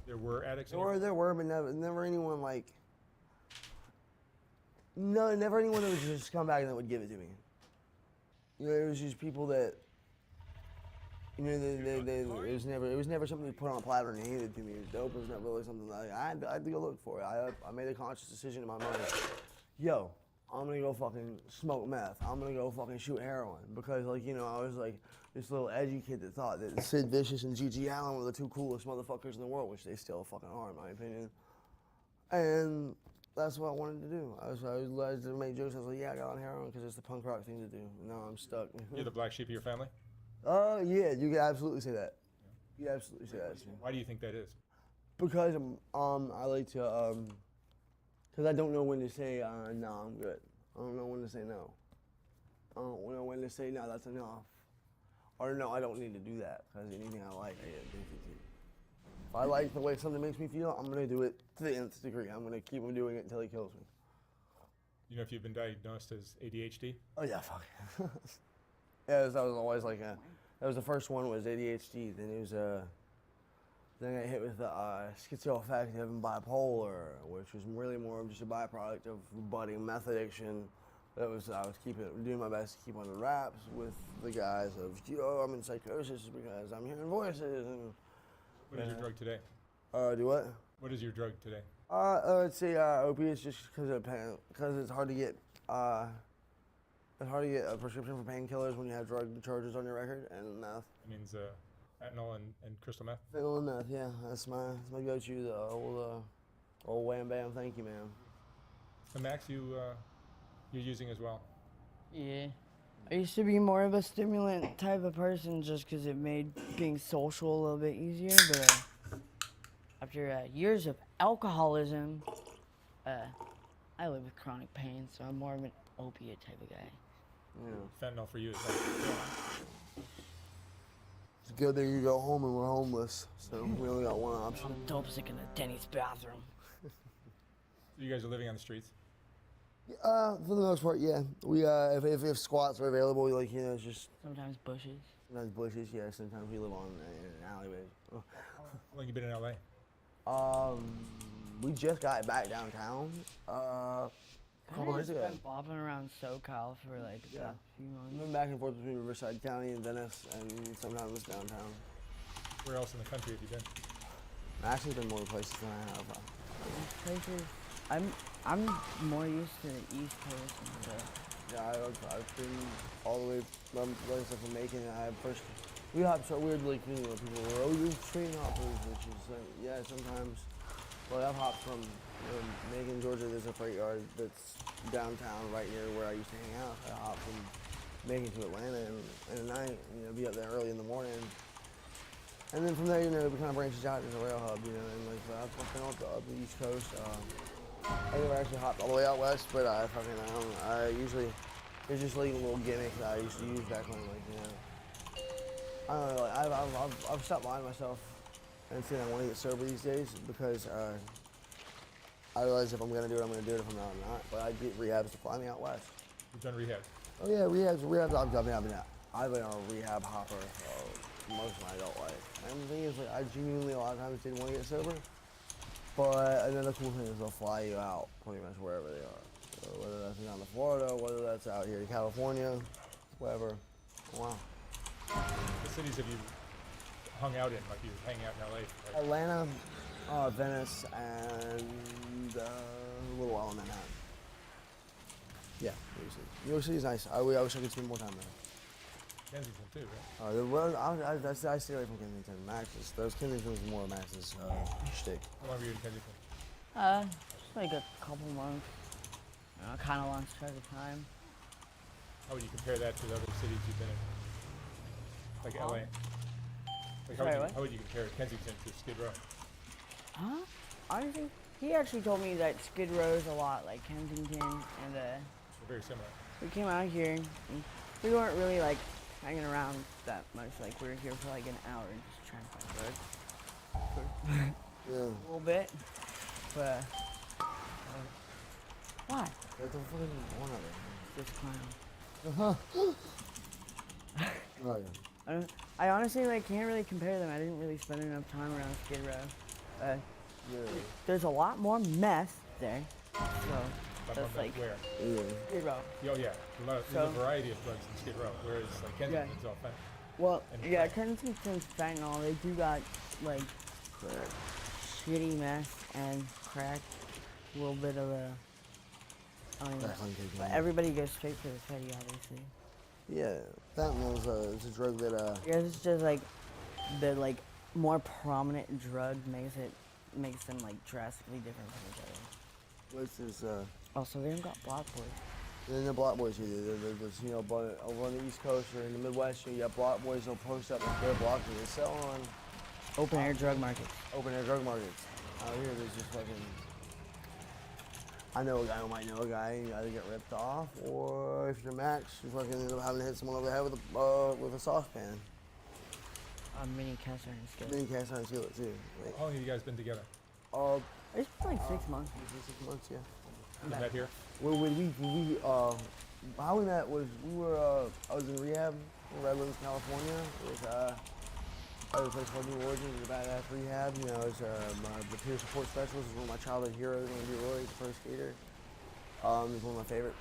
There were addicts in There were, but never anyone never anyone that was just come back and that would give it to me. It was just people that, it was never something put on a platter and handed to me. It was dope. It was never really something I had to go look for it. I made a conscious decision in my mind. Yo, I'm gonna go fucking smoke meth. I'm gonna go fucking shoot heroin. Because, like, you know, I was like this little edgy kid that thought that Sid Vicious and G.G. Allen were the two coolest motherfuckers in the world, which they still fucking are, in my opinion. And that's what I wanted to do. I was to make jokes. I was like, yeah, I got on heroin because it's the punk rock thing to do. Now I'm stuck. You're the black sheep of your family? Yeah, you can absolutely say that. You can absolutely say that. Why do you think that is? Because I like to because I don't know when to say no, I'm good. I don't know when to say no. I don't know when to say no, that's enough. Or no, I don't need to do that because anything I like, I get addicted to. If I like the way something makes me feel, I'm gonna do it to the nth degree. I'm gonna keep on doing it until he kills me. You know if you've been diagnosed as ADHD? Oh yeah, fuck. Yeah, that was always like that was the first one was ADHD. Then it was then I got hit with schizoaffective and bipolar, which was really more of just a byproduct of budding meth addiction. I was doing my best to keep on the raps with the guys of, yo, I'm in psychosis because I'm hearing voices. And, what is your drug today? Do what? What is your drug today? Let's say opiates, just because it's hard to get a prescription for painkillers when you have drug charges on your record, and meth. It means fentanyl and crystal meth? Fentanyl and meth, yeah. That's my go-to, the old wham bam, thank you, man. So Max, you're using as well? Yeah. I used to be more of a stimulant type of person just because it made being social a little bit easier, but after years of alcoholism, I live with chronic pain, so I'm more of an opiate type of guy. Yeah. Fentanyl for you is It's a good thing you go home and we're homeless, so we only got one option. I'm dope sick in the Denny's bathroom. You guys are living on the streets? For the most part, yeah. We if squats are available, like, you know, it's just sometimes bushes. Sometimes bushes, yeah. Sometimes we live on an alleyway. How long you been in LA? We just got back downtown a couple days ago. I've been bopping around SoCal for like a few months. I've been back and forth between Riverside County and Venice, and sometimes downtown. Where else in the country have you been? I've actually been more places than I have. Places. I'm more used to the East Coast and stuff. Yeah, I've been all the way from Macon. We hop so weirdly, you know, people were, oh, you're train hoppers, which is yeah, sometimes. Well, I've hopped from Macon, Georgia. There's a freight yard that's downtown, right near where I used to hang out. I hopped from Macon to Atlanta in the night, you know, be up there early in the morning. And then from there, you know, it kind of branches out into a rail hub, you know, and like I've been up the East Coast. I never actually hopped all the way out west, but I usually, it's just like a little gimmick that I used to use back when, like, you know. I don't know, like, I've stopped lying to myself and saying I want to get sober these days because I realize if I'm going to do it, I'm going to do it. If I'm not, I'm not. But I get rehabs to fly me out west. You've done rehab? Oh yeah, rehabs. I've been a rehab hopper for most of my adult life. And the thing is, like, I genuinely a lot of times didn't want to get sober. But another cool thing is they'll fly you out pretty much wherever they are. So whether that's down to Florida, whether that's out here to California, wherever. Wow. What cities have you hung out in, like you were hanging out in LA? Right? Atlanta, Venice, and a little while in Manhattan. Yeah, New York City's nice. I wish I could spend more time there. Kensington too, right? I stay away from Kensington. Kensington's more Max's shtick. How long were you in Kensington? Just like a couple months. Kind of lost track of time. How would you compare that to the other cities you've been in? Like LA? Like how would you compare Kensington to Skid Row? Honestly, he actually told me that Skid Row is a lot like Kensington, and they're very similar. We came out here, and we weren't really like hanging around that much. Like we were here for like an hour just trying to find work for a little bit. But why? There's a fucking one of them. This clown. Oh yeah. I honestly can't really compare them. I didn't really spend enough time around Skid Row. There's a lot more meth there, so that's like where? Skid Row. Oh yeah, there's a variety of drugs in Skid Row, whereas like Kensington's all fentanyl. Well, yeah, Kensington's fentanyl. They do got like shitty meth and crack, a little bit of I mean, That hunting but gun. everybody goes straight for the fatty, obviously. Yeah, fentanyl's it's a drug that Yeah, it's just like the more prominent drug makes them like drastically different from each other. What's this? Also, they don't got Block Boys. Then the Block Boys either. There's, you know, but over on the East Coast or in the Midwest, you have Block Boys. They'll post up their block and they sell on open air drug markets. Open air drug markets. Out here, there's just fucking. I know a guy who might know a guy. You either get ripped off, or if you're Max, you fucking end up having to hit someone over the head with a saucepan. A mini cast iron skillet. Mini cast iron skillet too. Like, How long have you guys been together? It's been like 6 months. 6 months, yeah. You met here? How we met was I was in rehab in Redlands, California. I was a place called New Origins, it was a badass rehab. You know, it's the peer support specialist is one of my childhood heroes. When he was the first skater. He's one of my favorite.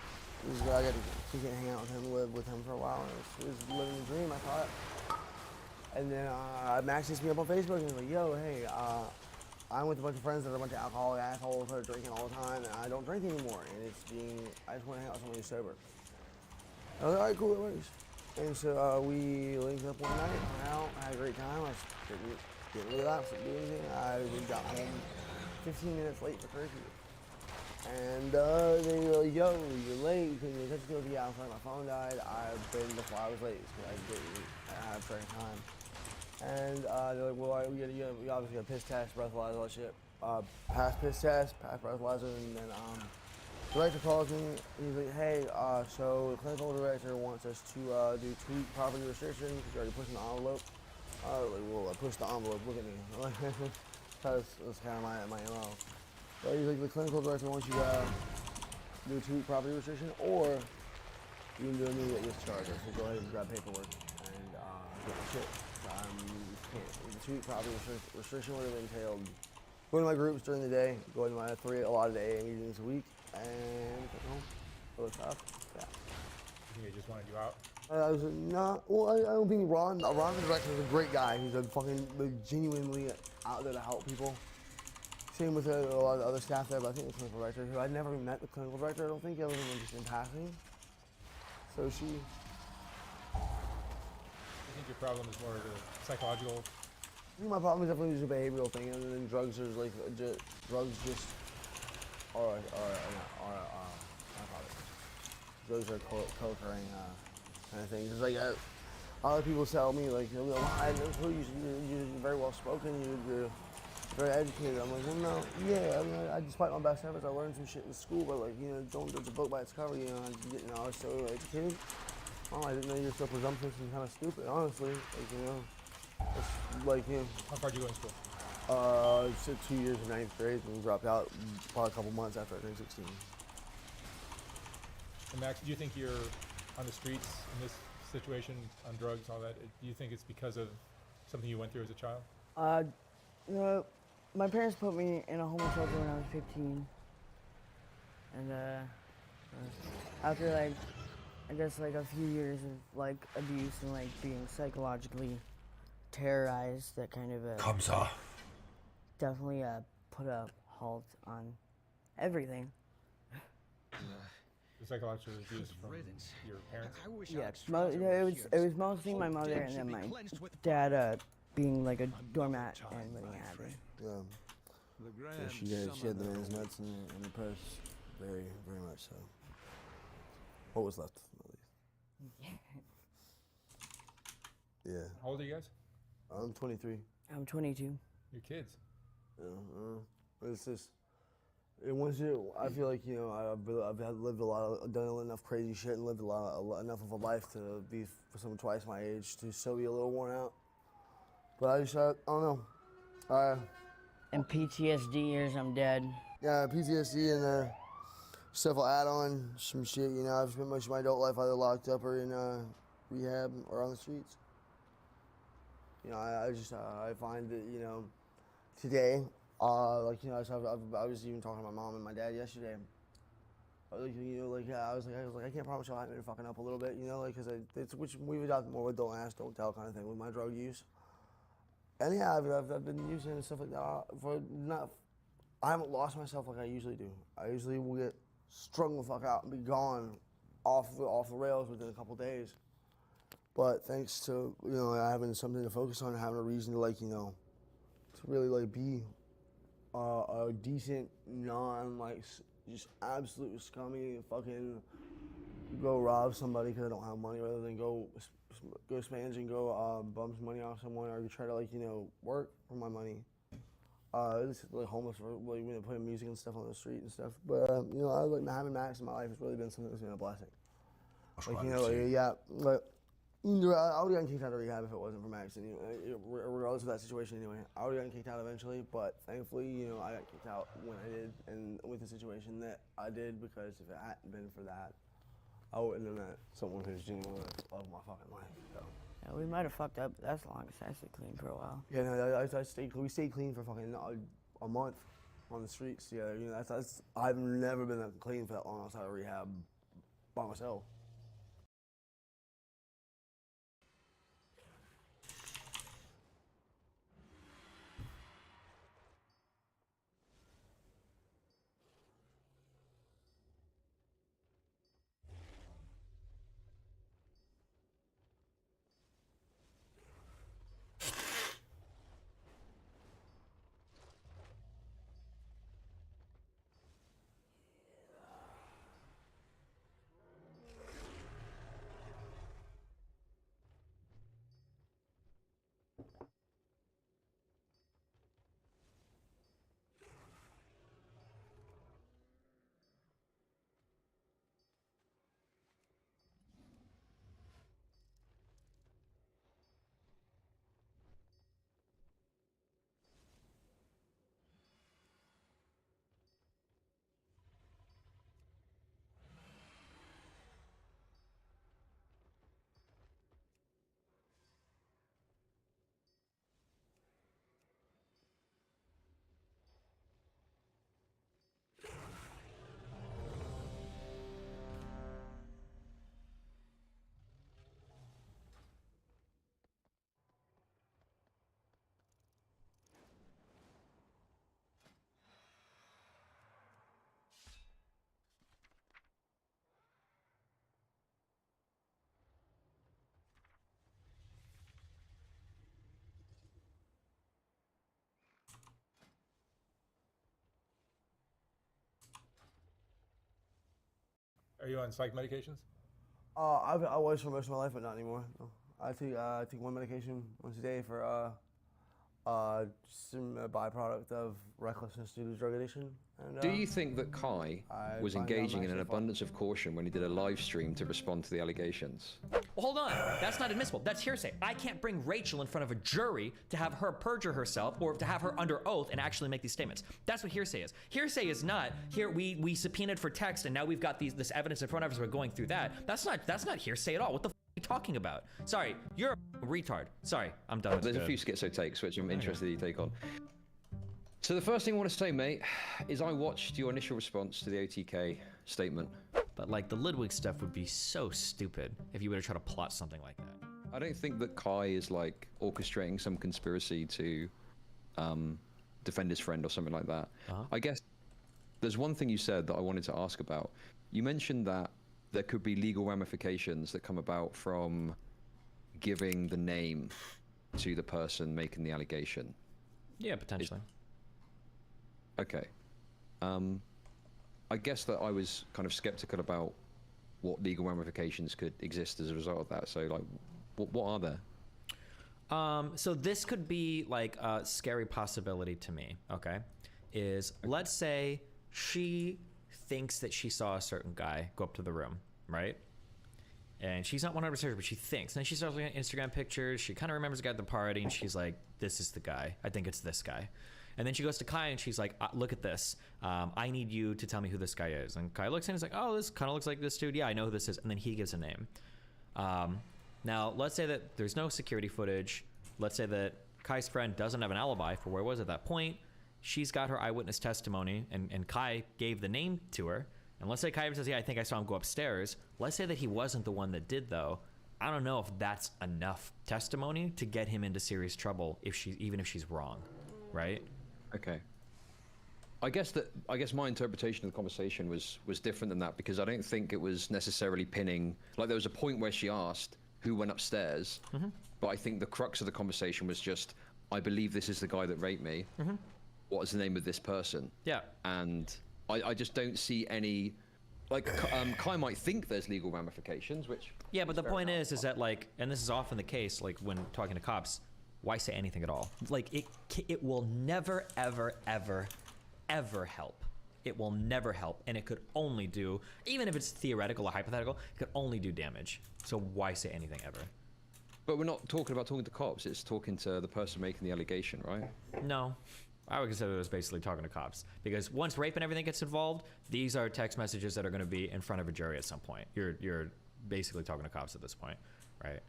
I got to hang out with him, live with him for a while. It was living the dream, I thought. And then Max hits me up on Facebook and he's like, yo, hey, I'm with a bunch of friends that are a bunch of alcoholic assholes that are drinking all the time, and I don't drink anymore. And I just want to hang out with someone who's sober. I was like, all right, cool, that works. And so we linked up one night, hung out, had a great time. I didn't relapse, didn't do anything. We got home 15 minutes late for curfew. And they were like, yo, you're late. Couldn't get in touch with you. Yeah, I'm sorry, my phone died. I've been before I was late because I had a certain time. And they're like, well, we obviously got a piss test, breathalyzer, all that shit. Pass piss test, pass breathalyzer, and then the director calls me. He's like, hey, so the clinical director wants us to do tweak property restrictions. He's already pushing the envelope. I was like, well, I pushed the envelope. Look at me. That's kind of my MO. But he's like, the clinical director wants you to do a tweak property restriction, or you can do a immediate discharge. So go ahead and grab paperwork and get the shit. The tweak property restriction would have entailed going to my groups during the day, going to my 3 allotted AA meetings a week, and get home. For the stuff. Yeah. You think they just wanted you out? I was not. Well, I don't think Ron. Ron, the director, is a great guy. He's a fucking genuinely out there to help people. Same with a lot of the other staff there, but I think the clinical director, who I'd never met the clinical director, I don't think, other than just in passing. So she. I think your problem is more of a psychological. I think my problem is definitely just a behavioral thing, and then drugs are like drugs just are drugs are co-occurring kind of things. It's like a lot of people tell me like, I know you're very well spoken, you're very educated. I'm like, well, no, yeah. I mean, despite my best efforts, I learned some shit in school, but like, you know, don't judge a book by its cover. You know, I was so educated. Oh, I didn't know you were so presumptuous and kind of stupid. Honestly, like, you know, it's like, you know. How far did you go in school? I did 2 years in 9th grade and dropped out probably a couple months after I turned 16. And Max, do you think you're on the streets in this situation on drugs, all that? Do you think it's because of something you went through as a child? You know, my parents put me in a homeless shelter when I was 15. And after like, I guess like a few years of like abuse and like being psychologically terrorized, that kind of Comes off. Definitely put a halt on everything. The psychological abuse from your parents? Yeah, it was mostly my mother and then my dad being like a doormat and living happy. Yeah, she had the man's nuts in her purse, very, very much so. What was left, at least. Yeah. How old are you guys? I'm 23. I'm 22. Your kids? Yeah, it's just, I feel like, you know, I've lived a lot, done enough crazy shit and lived enough of a life to be for someone twice my age to still be a little worn out. But I don't know. And PTSD years, I'm dead. Yeah, PTSD and stuff will add on some shit, you know. I've spent most of my adult life either locked up or in rehab or on the streets. You know, I find that, you know, today, like, you know, I was even talking to my mom and my dad yesterday. You know, like, I was like, I can't promise y'all I haven't been fucking up a little bit, you know, like, because which we've adopted more of a don't ask, don't tell kind of thing with my drug use. And yeah, I've been using and stuff like that I haven't lost myself like I usually do. I usually will get strung the fuck out and be gone off the rails within a couple days. But thanks to, you know, having something to focus on, having a reason to, like, you know, to really, like, be a decent, like, just absolute scummy fucking go rob somebody because I don't have money, rather than go spange and go bum some money off someone, or try to, like, you know, work for my money. It's like homeless for, like, you know, playing music and stuff on the street and stuff. But you know, like, having Max in my life has really been something that's been a blessing. Like, you know, like, yeah, like, I would have gotten kicked out of rehab if it wasn't for Max. And, you know, regardless of that situation, anyway, I would have gotten kicked out eventually. But thankfully, you know, I got kicked out when I did, and with the situation that I did, because if it hadn't been for that, I wouldn't have met someone who's genuinely loved my fucking life. So. Yeah, we might have fucked up, but that's the longest I stayed clean for a while. Yeah, no, we stayed clean for fucking a month on the streets together. You know, I've never been that clean for that long outside of rehab by myself. Are you on psych medications? I was for most of my life, but not anymore. No. I take one medication once a day for some byproduct of recklessness due to drug addiction. And, Do you think that Kai was engaging in an abundance of caution when he did a live stream to respond to the allegations? Well, hold on. That's not admissible. That's hearsay. I can't bring Rachel in front of a jury to have her perjure herself or to have her under oath and actually make these statements. That's what hearsay is. Hearsay is not, here we subpoenaed for text and now we've got this evidence in front of us, we're going through that. That's not hearsay at all. What the f are you talking about? Sorry, you're a retard. Sorry, I'm done. There's a few schizo takes which I'm interested in you take on. So the first thing I want to say, mate, is I watched your initial response to the OTK statement. But like the Ludwig stuff would be so stupid if you were to try to plot something like that. I don't think that Kai is like orchestrating some conspiracy to defend his friend or something like that. I guess there's one thing you said that I wanted to ask about. You mentioned that there could be legal ramifications that come about from giving the name to the person making the allegation. Yeah, potentially. Okay. I guess that I was kind of skeptical about what legal ramifications could exist as a result of that. So, like, what are there? So this could be like a scary possibility to me, okay? Let's say she thinks that she saw a certain guy go up to the room, right? And she's not 100% sure, but she thinks. And then she starts looking at Instagram pictures. She kind of remembers the guy at the party, and she's like, this is the guy. I think it's this guy. And then she goes to Kai and she's like, look at this. I need you to tell me who this guy is. And Kai looks and he's like, oh, this kind of looks like this dude. Yeah, I know who this is. And then he gives a name. Now, let's say that there's no security footage. Let's say that Kai's friend doesn't have an alibi for where it was at that point. She's got her eyewitness testimony and Kai gave the name to her. And let's say Kai says, yeah, I think I saw him go upstairs. Let's say that he wasn't the one that did, though. I don't know if that's enough testimony to get him into serious trouble even if she's wrong, right? Okay. I guess my interpretation of the conversation was different than that, because I don't think it was necessarily pinning. Like, there was a point where she asked who went upstairs, but I think the crux of the conversation was just, I believe this is the guy that raped me. What is the name of this person? Yeah. And I just don't see any. Like, Kai might think there's legal ramifications, which. Yeah, but the point is that, like, and this is often the case, like when talking to cops, why say anything at all? Like, it will never, ever, ever, ever help. It will never help, and it could only do, even if it's theoretical or hypothetical, it could only do damage. So why say anything ever? But we're not talking about talking to cops. It's talking to the person making the allegation, right? No. I would consider this basically talking to cops, because once rape and everything gets involved, these are text messages that are going to be in front of a jury at some point. You're basically talking to cops at this point, right?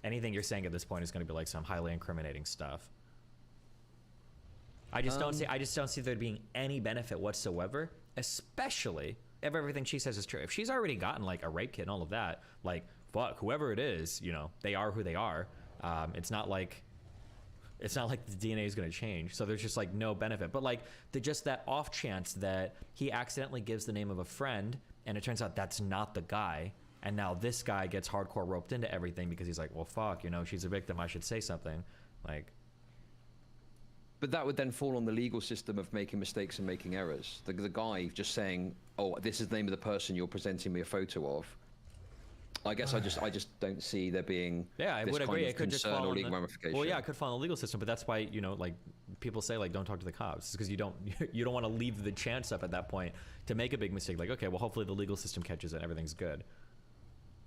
Anything you're saying at this point is going to be like some highly incriminating stuff. I just don't see there being any benefit whatsoever, especially if everything she says is true. If she's already gotten like a rape kit and all of that, like, fuck, whoever it is, you know, they are who they are. It's not like the DNA is going to change. So there's just like no benefit. But like just that off chance that he accidentally gives the name of a friend and it turns out that's not the guy. And now this guy gets hardcore roped into everything because he's like, well, fuck, you know, she's a victim. I should say something. Like. But that would then fall on the legal system of making mistakes and making errors. The guy just saying, oh, this is the name of the person you're presenting me a photo of. I guess I just don't see there being I this would kind agree. of It could just concern fall or legal ramification. Well, yeah, it could fall in the legal system, but that's why, you know, like people say like don't talk to the cops, because you don't want to leave the chance up at that point to make a big mistake. Like, okay, well, hopefully the legal system catches it and everything's good.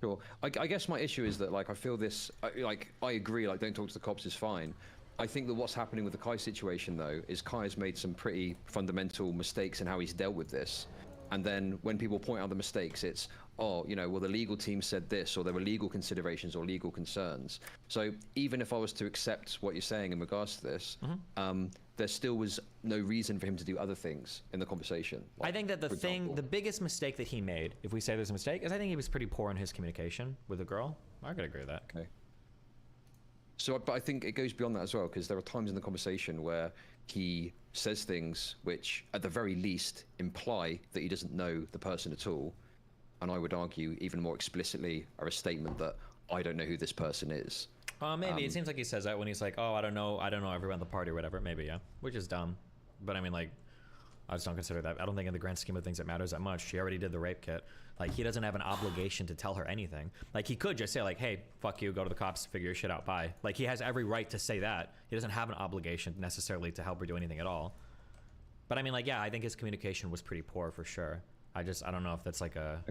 Sure. I guess my issue is that, like, I feel this, like, I agree, like, don't talk to the cops is fine. I think that what's happening with the Kai situation, though, is Kai has made some pretty fundamental mistakes in how he's dealt with this. And then when people point out the mistakes, it's, oh, you know, well, the legal team said this, or there were legal considerations or legal concerns. So even if I was to accept what you're saying in regards to this, there still was no reason for him to do other things in the conversation. Like, I think that the biggest mistake that he made, if we say there's a mistake, is I think he was pretty poor in his communication with the girl. I could agree with that. Okay. So, but I think it goes beyond that as well, because there are times in the conversation where he says things which, at the very least, imply that he doesn't know the person at all. And I would argue, even more explicitly, are a statement that I don't know who this person is. Maybe. It seems like he says that when he's like, oh, I don't know everyone at the party or whatever. Maybe, yeah. Which is dumb. But I mean, like, I just don't consider that. I don't think in the grand scheme of things it matters that much. She already did the rape kit. Like, he doesn't have an obligation to tell her anything. Like, he could just say, like, hey, fuck you, go to the cops, figure your shit out, bye. Like, he has every right to say that. He doesn't have an obligation necessarily to help her do anything at all. But I mean, like, yeah, I think his communication was pretty poor for sure. I don't know if that's like a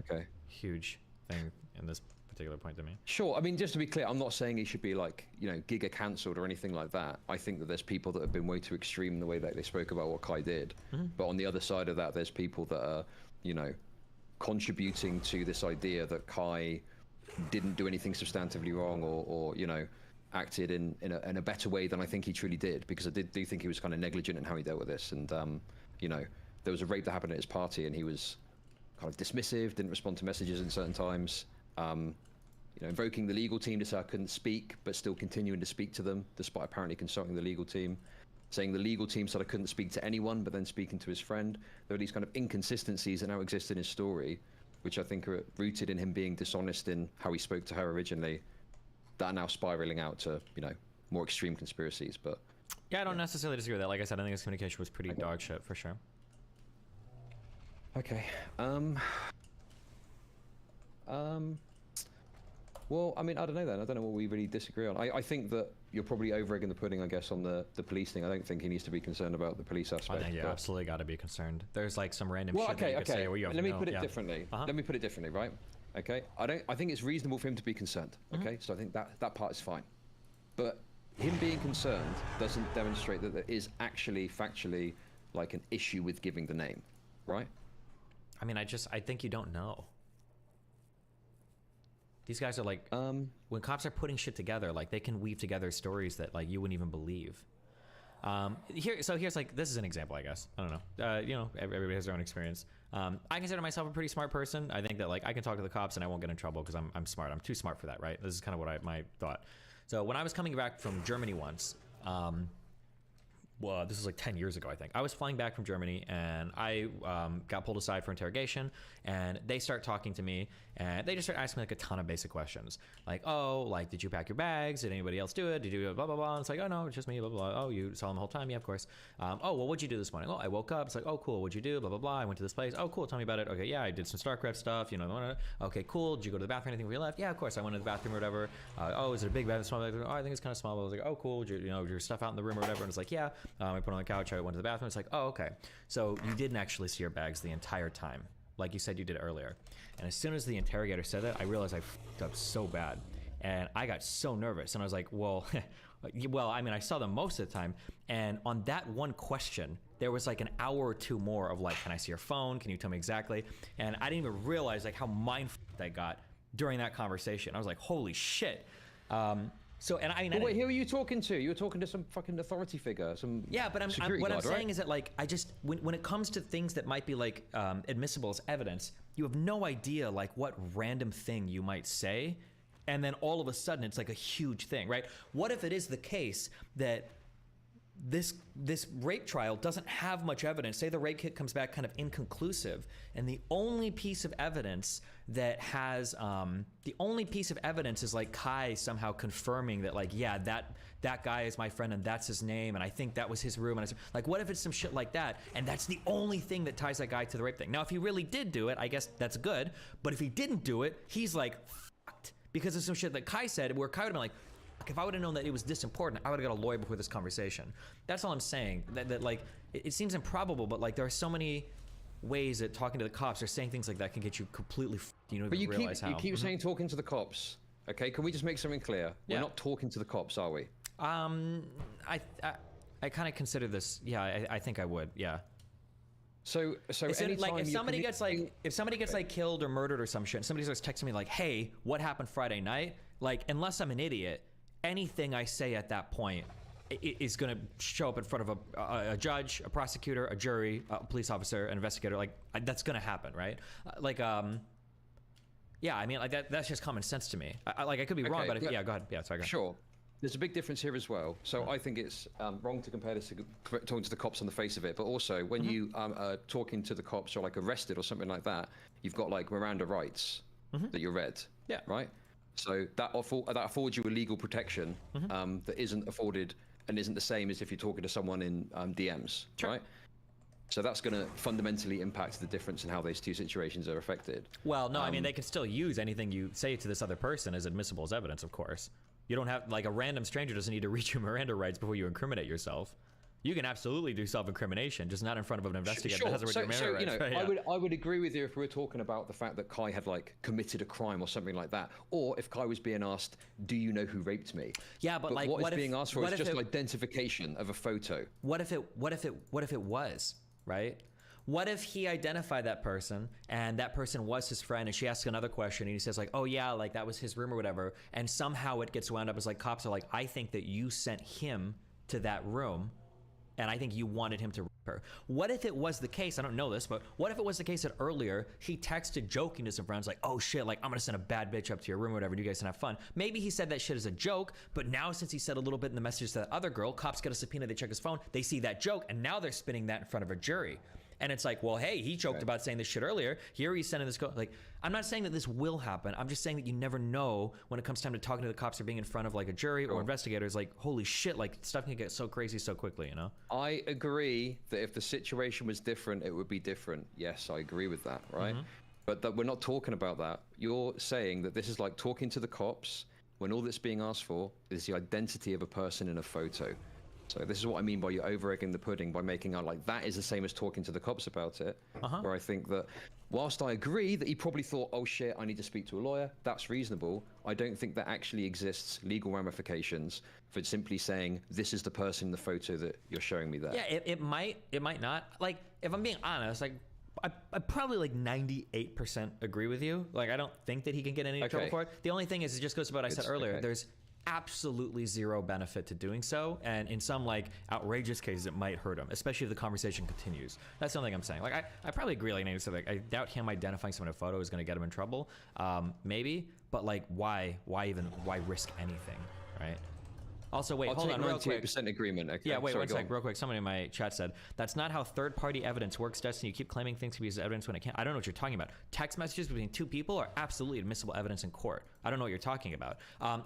huge thing in this particular point to me. Sure. I mean, just to be clear, I'm not saying he should be, like, you know, giga cancelled or anything like that. I think that there's people that have been way too extreme in the way that they spoke about what Kai did. But on the other side of that, there's people that are, you know, contributing to this idea that Kai didn't do anything substantively wrong, or you know, acted in a better way than I think he truly did, because I do think he was kind of negligent in how he dealt with this. And you know, there was a rape that happened at his party and he was kind of dismissive, didn't respond to messages in certain times, you know, invoking the legal team to say I couldn't speak, but still continuing to speak to them despite apparently consulting the legal team, saying the legal team said I couldn't speak to anyone, but then speaking to his friend. There are these kind of inconsistencies that now exist in his story, which I think are rooted in him being dishonest in how he spoke to her originally, that are now spiraling out to, you know, more extreme conspiracies. But yeah, I don't necessarily disagree with that. Like I said, I think his communication was pretty dog shit for sure. Okay. Well, I mean, I don't know then. I don't know what we really disagree on. I think that you're probably over-egging the pudding, I guess, on the police thing. I don't think he needs to be concerned about the police aspect. I think you absolutely got to be concerned. There's like some random well, shit that you could say where you have Let me put it differently. Let me put it differently, right? Okay. I think it's reasonable for him to be concerned. Okay. So I think that part is fine. But him being concerned doesn't demonstrate that there is actually factually like an issue with giving the name, right? I mean, I think you don't know. These guys are like, when cops are putting shit together, like they can weave together stories that like you wouldn't even believe. Here's like, this is an example, I guess. I don't know. You know, everybody has their own experience. I consider myself a pretty smart person. I think that like I can talk to the cops and I won't get in trouble because I'm smart. I'm too smart for that, right? This is kind of what my thought. So when I was coming back from Germany once, well, this was like 10 years ago, I think. I was flying back from Germany, and I got pulled aside for interrogation, and they start talking to me, and they just start asking me like a ton of basic questions. Like, oh, like, did you pack your bags? Did anybody else do it? Did you blah, blah, blah? And it's like, oh, no, it's just me, blah, blah, blah. Oh, you saw them the whole time? Yeah, of course. Oh, well, what'd you do this morning? Oh, I woke up. It's like, oh, cool. What'd you do? Blah, blah, blah. I went to this place. Oh, cool. Tell me about it. Okay, yeah, I did some StarCraft stuff. You know, okay, cool. Did you go to the bathroom? Anything before you left? Yeah, of course. I went to the bathroom or whatever. Oh, is it a big bathroom? Small bathroom? Oh, I think it's kind of small. But I was like, oh, cool. Did your stuff out in the room or whatever? And it's like, yeah. I put it on the couch. I went to the bathroom. It's like, oh, okay. So you didn't actually see your bags the entire time, like you said you did earlier. And as soon as the interrogator said that, I realized I fucked up so bad. And I got so nervous. And I was like, well, well, I mean, I saw them most of the time. And on that one question, there was like an hour or two more of like, can I see your phone? Can you tell me exactly? And I didn't even realize like how mind-fucked I got during that conversation. I was like, holy shit. So, and I mean, wait, who are you talking to? You were talking to some fucking authority figure, some yeah, but security what guard, I'm saying right? is that like, I just, when it comes to things that might be like admissible as evidence, you have no idea like what random thing you might say. And then all of a sudden it's like a huge thing, right? What if it is the case that this rape trial doesn't have much evidence? Say the rape kit comes back kind of inconclusive, and the only piece of evidence that has is like Kai somehow confirming that like, yeah, that guy is my friend and that's his name and I think that was his room, and like, what if it's some shit like that and that's the only thing that ties that guy to the rape thing? Now if he really did do it, I guess that's good, but if he didn't do it, he's like fucked because of some shit that Kai said, where Kai would have been like, if I would have known that it was this important, I would have got a lawyer before this conversation. That's all I'm saying. That like, it seems improbable, but like there are so many ways that talking to the cops or saying things like that can get you completely, you know, you realize how. You keep saying talking to the cops. Okay, can we just make something clear? Yeah. We're not talking to the cops, are we? I kind of consider this. Yeah, I think I would. Yeah. So like if somebody gets like killed or murdered or some shit, and somebody starts texting me like, "Hey, what happened Friday night?" Like, unless I'm an idiot, anything I say at that point is going to show up in front of a judge, a prosecutor, a jury, a police officer, an investigator. Like, that's going to happen, right? Yeah, I mean, like that's just common sense to me. I could be wrong, but yeah, go ahead. Yeah, sorry. Go ahead. Sure. There's a big difference here as well. So I think it's wrong to compare this to talking to the cops on the face of it, but also when you are talking to the cops or like arrested or something like that, you've got like Miranda rights that you read. Yeah. Right. So that affords you a legal protection that isn't afforded and isn't the same as if you're talking to someone in DMs, right? So that's going to fundamentally impact the difference in how those two situations are affected. Well, no, I mean, they can still use anything you say to this other person as admissible as evidence, of course. You don't have, like, a random stranger doesn't need to read your Miranda rights before you incriminate yourself. You can absolutely do self-incrimination, just not in front of an investigator. Sure. That hasn't read your Miranda rights. You know, I would agree with you if we were talking about the fact that Kai had like committed a crime or something like that, or if Kai was being asked, "Do you know who raped me?" Yeah, but like, what is being asked for is just identification of a photo. What if it was right? What if he identified that person and that person was his friend, and she asks another question and he says like, oh yeah, like that was his room or whatever, and somehow it gets wound up as like cops are like, I think that you sent him to that room and I think you wanted him to rape her. What if it was the case, I don't know this, but what if it was the case that earlier he texted joking to some friends like, oh shit, like I'm gonna send a bad bitch up to your room or whatever and you guys can have fun. Maybe he said that shit as a joke, but now since he said a little bit in the message to that other girl, cops get a subpoena, they check his phone, they see that joke, and now they're spinning that in front of a jury. And it's like, well, hey, he joked about saying this shit earlier. Here he's sending this like, I'm not saying that this will happen. I'm just saying that you never know when it comes time to talking to the cops or being in front of like a jury or investigators. Like, holy shit, like stuff can get so crazy so quickly, you know? I agree that if the situation was different, it would be different. Yes, I agree with that, right? But that we're not talking about that. You're saying that this is like talking to the cops when all that's being asked for is the identity of a person in a photo. So this is what I mean by you're over-egging the pudding by making out like that is the same as talking to the cops about it. Where I think that whilst I agree that he probably thought, oh shit, I need to speak to a lawyer, that's reasonable. I don't think that actually exists legal ramifications for simply saying this is the person in the photo that you're showing me there. Yeah, it might not. Like, if I'm being honest, like I probably like 98% agree with you. Like, I don't think that he can get any trouble for it. The only thing is, it just goes to what I said earlier. There's absolutely zero benefit to doing so, and in some like outrageous cases it might hurt him, especially if the conversation continues. That's the only thing I'm saying. Like, I probably agree, like Nate said, like I doubt him identifying someone in a photo is going to get him in trouble. Maybe, but like why risk anything, right? Also, wait, I'll hold take on real quick. 98% agreement. Okay. Yeah, wait, Sorry, one go sec, on. real quick. Somebody in my chat said, that's not how third-party evidence works, Destiny. You keep claiming things to be as evidence when it can't. I don't know what you're talking about. Text messages between two people are absolutely admissible evidence in court. I don't know what you're talking about.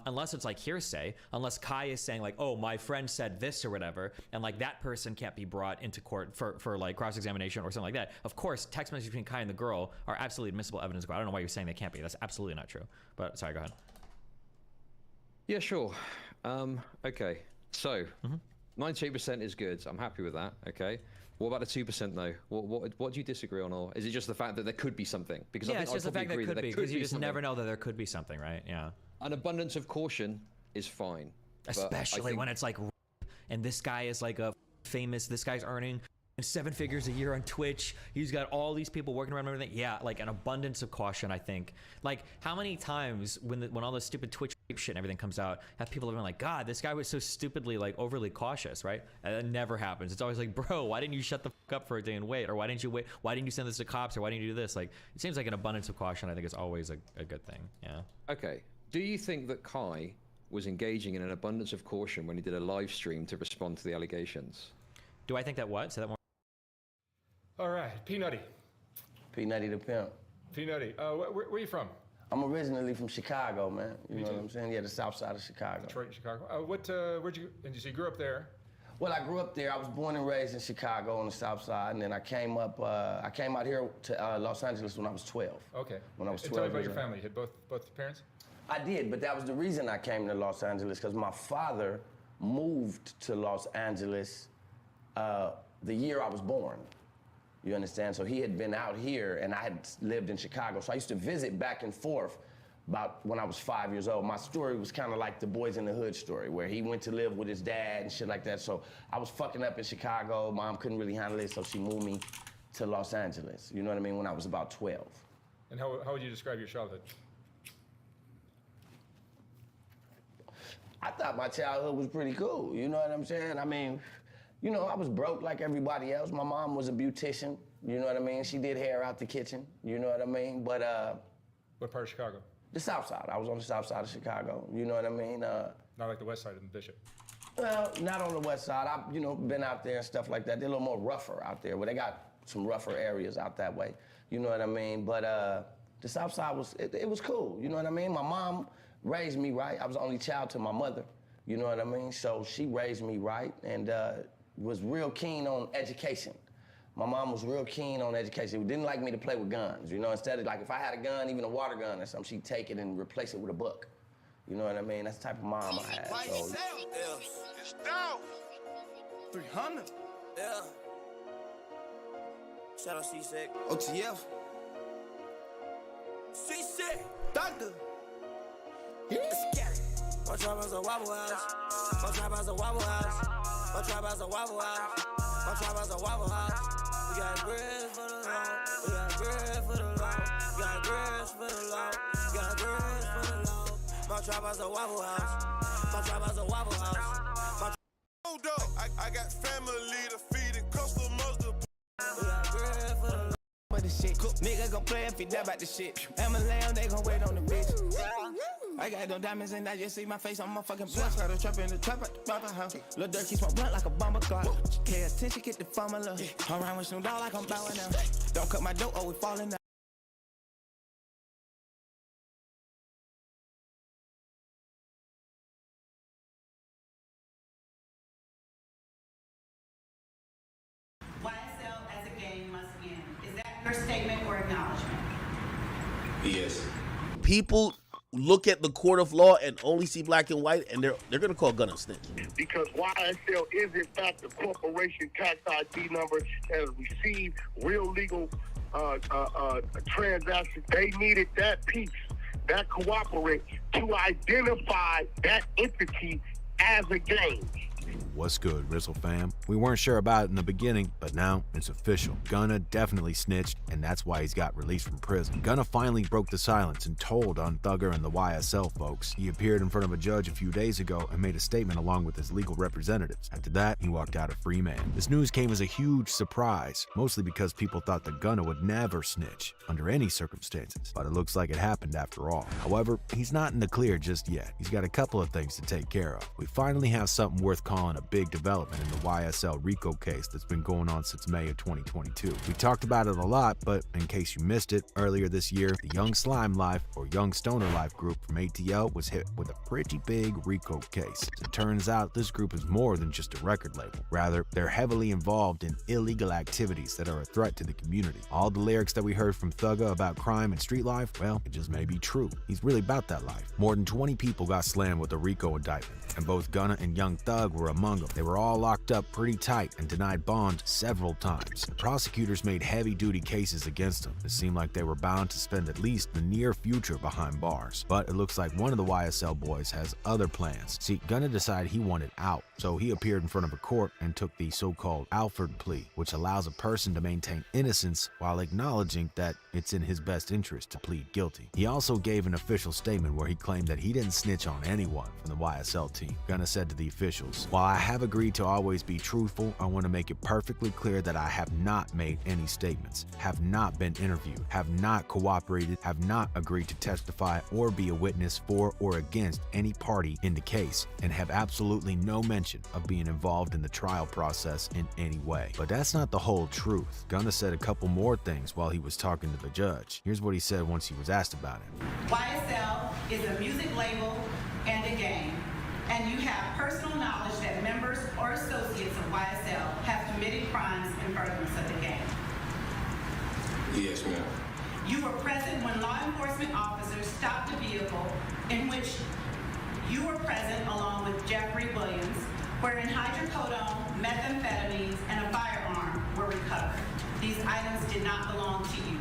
Unless it's like hearsay, unless Kai is saying like, oh, my friend said this or whatever, and like that person can't be brought into court for like cross-examination or something like that. Of course, text messages between Kai and the girl are absolutely admissible evidence. I don't know why you're saying they can't be. That's absolutely not true. But sorry, go ahead. Yeah, sure. Okay. So, 98% is good. I'm happy with that. Okay. What about the 2% though? What do you disagree on, or is it just the fact that there could be something? Because I think it's just the fact that it could be, because you just never know that there could be something, right? Yeah. An abundance of caution is fine, especially when it's like, and this guy is like a famous. This guy's earning 7 figures a year on Twitch. He's got all these people working around him and everything. Yeah, like an abundance of caution, I think. Like, how many times when all this stupid Twitch shit and everything comes out, have people been like, God, this guy was so stupidly, like, overly cautious, right? And that never happens. It's always like, bro, why didn't you shut the fuck up for a day and wait? Or why didn't you wait? Why didn't you send this to cops? Or why didn't you do this? Like, it seems like an abundance of caution, I think, is always a good thing. Yeah. Okay. Do you think that Kai was engaging in an abundance of caution when he did a live stream to respond to the allegations? Do I think that what? Say that more. All right, P-Nutty. P-Nutty the pimp. P-Nutty. Where are you from? I'm originally from Chicago, man. You know what I'm saying? Yeah, the south side of Chicago. Detroit, Chicago. Where'd you, and you grew up there? Well, I grew up there. I was born and raised in Chicago on the south side, and then I came up, I came out here to Los Angeles when I was 12. Okay. When I was 12 Tell me about years your old. family. You had both parents? I did, but that was the reason I came to Los Angeles, because my father moved to Los Angeles the year I was born. You understand? So he had been out here, and I had lived in Chicago. So I used to visit back and forth about when I was 5 years old. My story was kind of like the Boys in the Hood story, where he went to live with his dad and shit like that. So I was fucking up in Chicago. Mom couldn't really handle it, so she moved me to Los Angeles. You know what I mean? When I was about 12. And how would you describe your childhood? I thought my childhood was pretty cool. You know what I'm saying? I mean, you know, I was broke like everybody else. My mom was a beautician. You know what I mean? She did hair out the kitchen. You know what I mean? But what part of Chicago? The south side. I was on the south side of Chicago. You know what I mean? Not like the west side of the Bishop. Well, not on the west side. I've, you know, been out there and stuff like that. They're a little more rougher out there, but they got some rougher areas out that way. You know what I mean? But the south side was, it was cool. You know what I mean? My mom raised me right. I was the only child to my mother. You know what I mean? So she raised me right and was real keen on education. My mom was real keen on education. Didn't like me to play with guns. You know, instead of like if I had a gun, even a water gun or something, she'd take it and replace it with a book. You know what I mean? That's the type of mom I had. So. It's down. 300. Yeah. Shout out C-Sec. OTF. C-Sec. Doctor. Yeah. My trap is a Waffle House. My trap is a Waffle House. My trap is a Waffle House. My trap is a Waffle House. We got bread for the law. We got bread for the law. We got bread for the law. We got bread for the law. My trap is a Waffle House. My trap is a Waffle House. Hold up, I got family to feed and customers to. We got bread for the law. For the shit, nigga gon' play if he die about the shit. I'm a lamb, they gon' wait on the bitch. I got no diamonds and I just see my face on my fucking blood. Got a trap in the trap at the Baba house. Lil' Durk keeps my blunt like a bomber guard. Pay attention, get the formula. I'm around with Snoop Dogg like I'm bowing now. Don't cut my dope or we falling out. YSL as a game must end. Is that your statement or acknowledgement? Yes. People look at the court of law and only see black and white, and they're gonna call gun a snitch. Because YSL is in fact a corporation tax ID number that has received real legal transactions. They needed that piece, that cooperate to identify that entity as a gang. What's good, Rizzle fam? We weren't sure about it in the beginning, but now it's official. Gunna definitely snitched, and that's why he's got released from prison. Gunna finally broke the silence and told on Thugger and the YSL folks. He appeared in front of a judge a few days ago and made a statement along with his legal representatives. After that, he walked out a free man. This news came as a huge surprise, mostly because people thought that Gunna would never snitch under any circumstances, but it looks like it happened after all. However, he's not in the clear just yet. He's got a couple of things to take care of. We finally have something worth calling a big development in the YSL RICO case that's been going on since May of 2022. We talked about it a lot, but in case you missed it, earlier this year, the Young Slime Life or Young Stoner Life group from ATL was hit with a pretty big RICO case. It turns out this group is more than just a record label. Rather, they're heavily involved in illegal activities that are a threat to the community. All the lyrics that we heard from Thugger about crime and street life, well, it just may be true. He's really about that life. More than 20 people got slammed with a RICO indictment, and both Gunna and Young Thug were among them. They were all locked up pretty tight and denied bond several times. The prosecutors made heavy-duty cases against them. It seemed like they were bound to spend at least the near future behind bars. But it looks like one of the YSL boys has other plans. See, Gunna decided he wanted out, so he appeared in front of a court and took the so-called Alford plea, which allows a person to maintain innocence while acknowledging that it's in his best interest to plead guilty. He also gave an official statement where he claimed that he didn't snitch on anyone from the YSL team. Gunna said to the officials, "While I have agreed to always be truthful, I want to make it perfectly clear that I have not made any statements, have not been interviewed, have not cooperated, have not agreed to testify or be a witness for or against any party in the case, and have absolutely no mention of being involved in the trial process in any way." But that's not the whole truth. Gunna said a couple more things while he was talking to the judge. Here's what he said once he was asked about it. YSL is a music label and a gang, and you have personal knowledge that members or associates of YSL have committed crimes in furtherance of the gang. Yes, ma'am. You were present when law enforcement officers stopped a vehicle in which you were present along with Jeffrey Williams, wherein hydrocodone, methamphetamines, and a firearm were recovered. These items did not belong to you.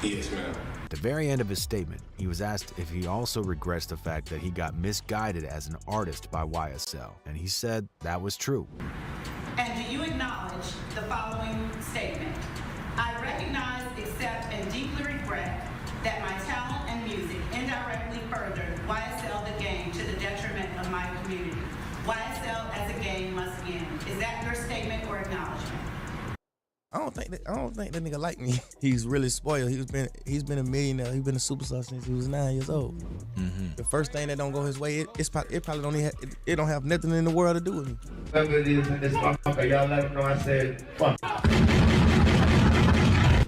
Yes, ma'am. At the very end of his statement, he was asked if he also regrets the fact that he got misguided as an artist by YSL, and he said that was true. And do you acknowledge the following statement? I recognize, accept, and deeply regret that my talent and music indirectly furthered YSL the gang to the detriment of my community. YSL as a gang must end. Is that your statement or acknowledgement? I don't think that nigga like me. He's really spoiled. He's been a millionaire. He's been a superstar since he was 9 years old. Mm-hmm. The first thing that don't go his way, it probably don't have nothing in the world to do with me. Whoever it is in this motherfucker, y'all let them know I said fuck.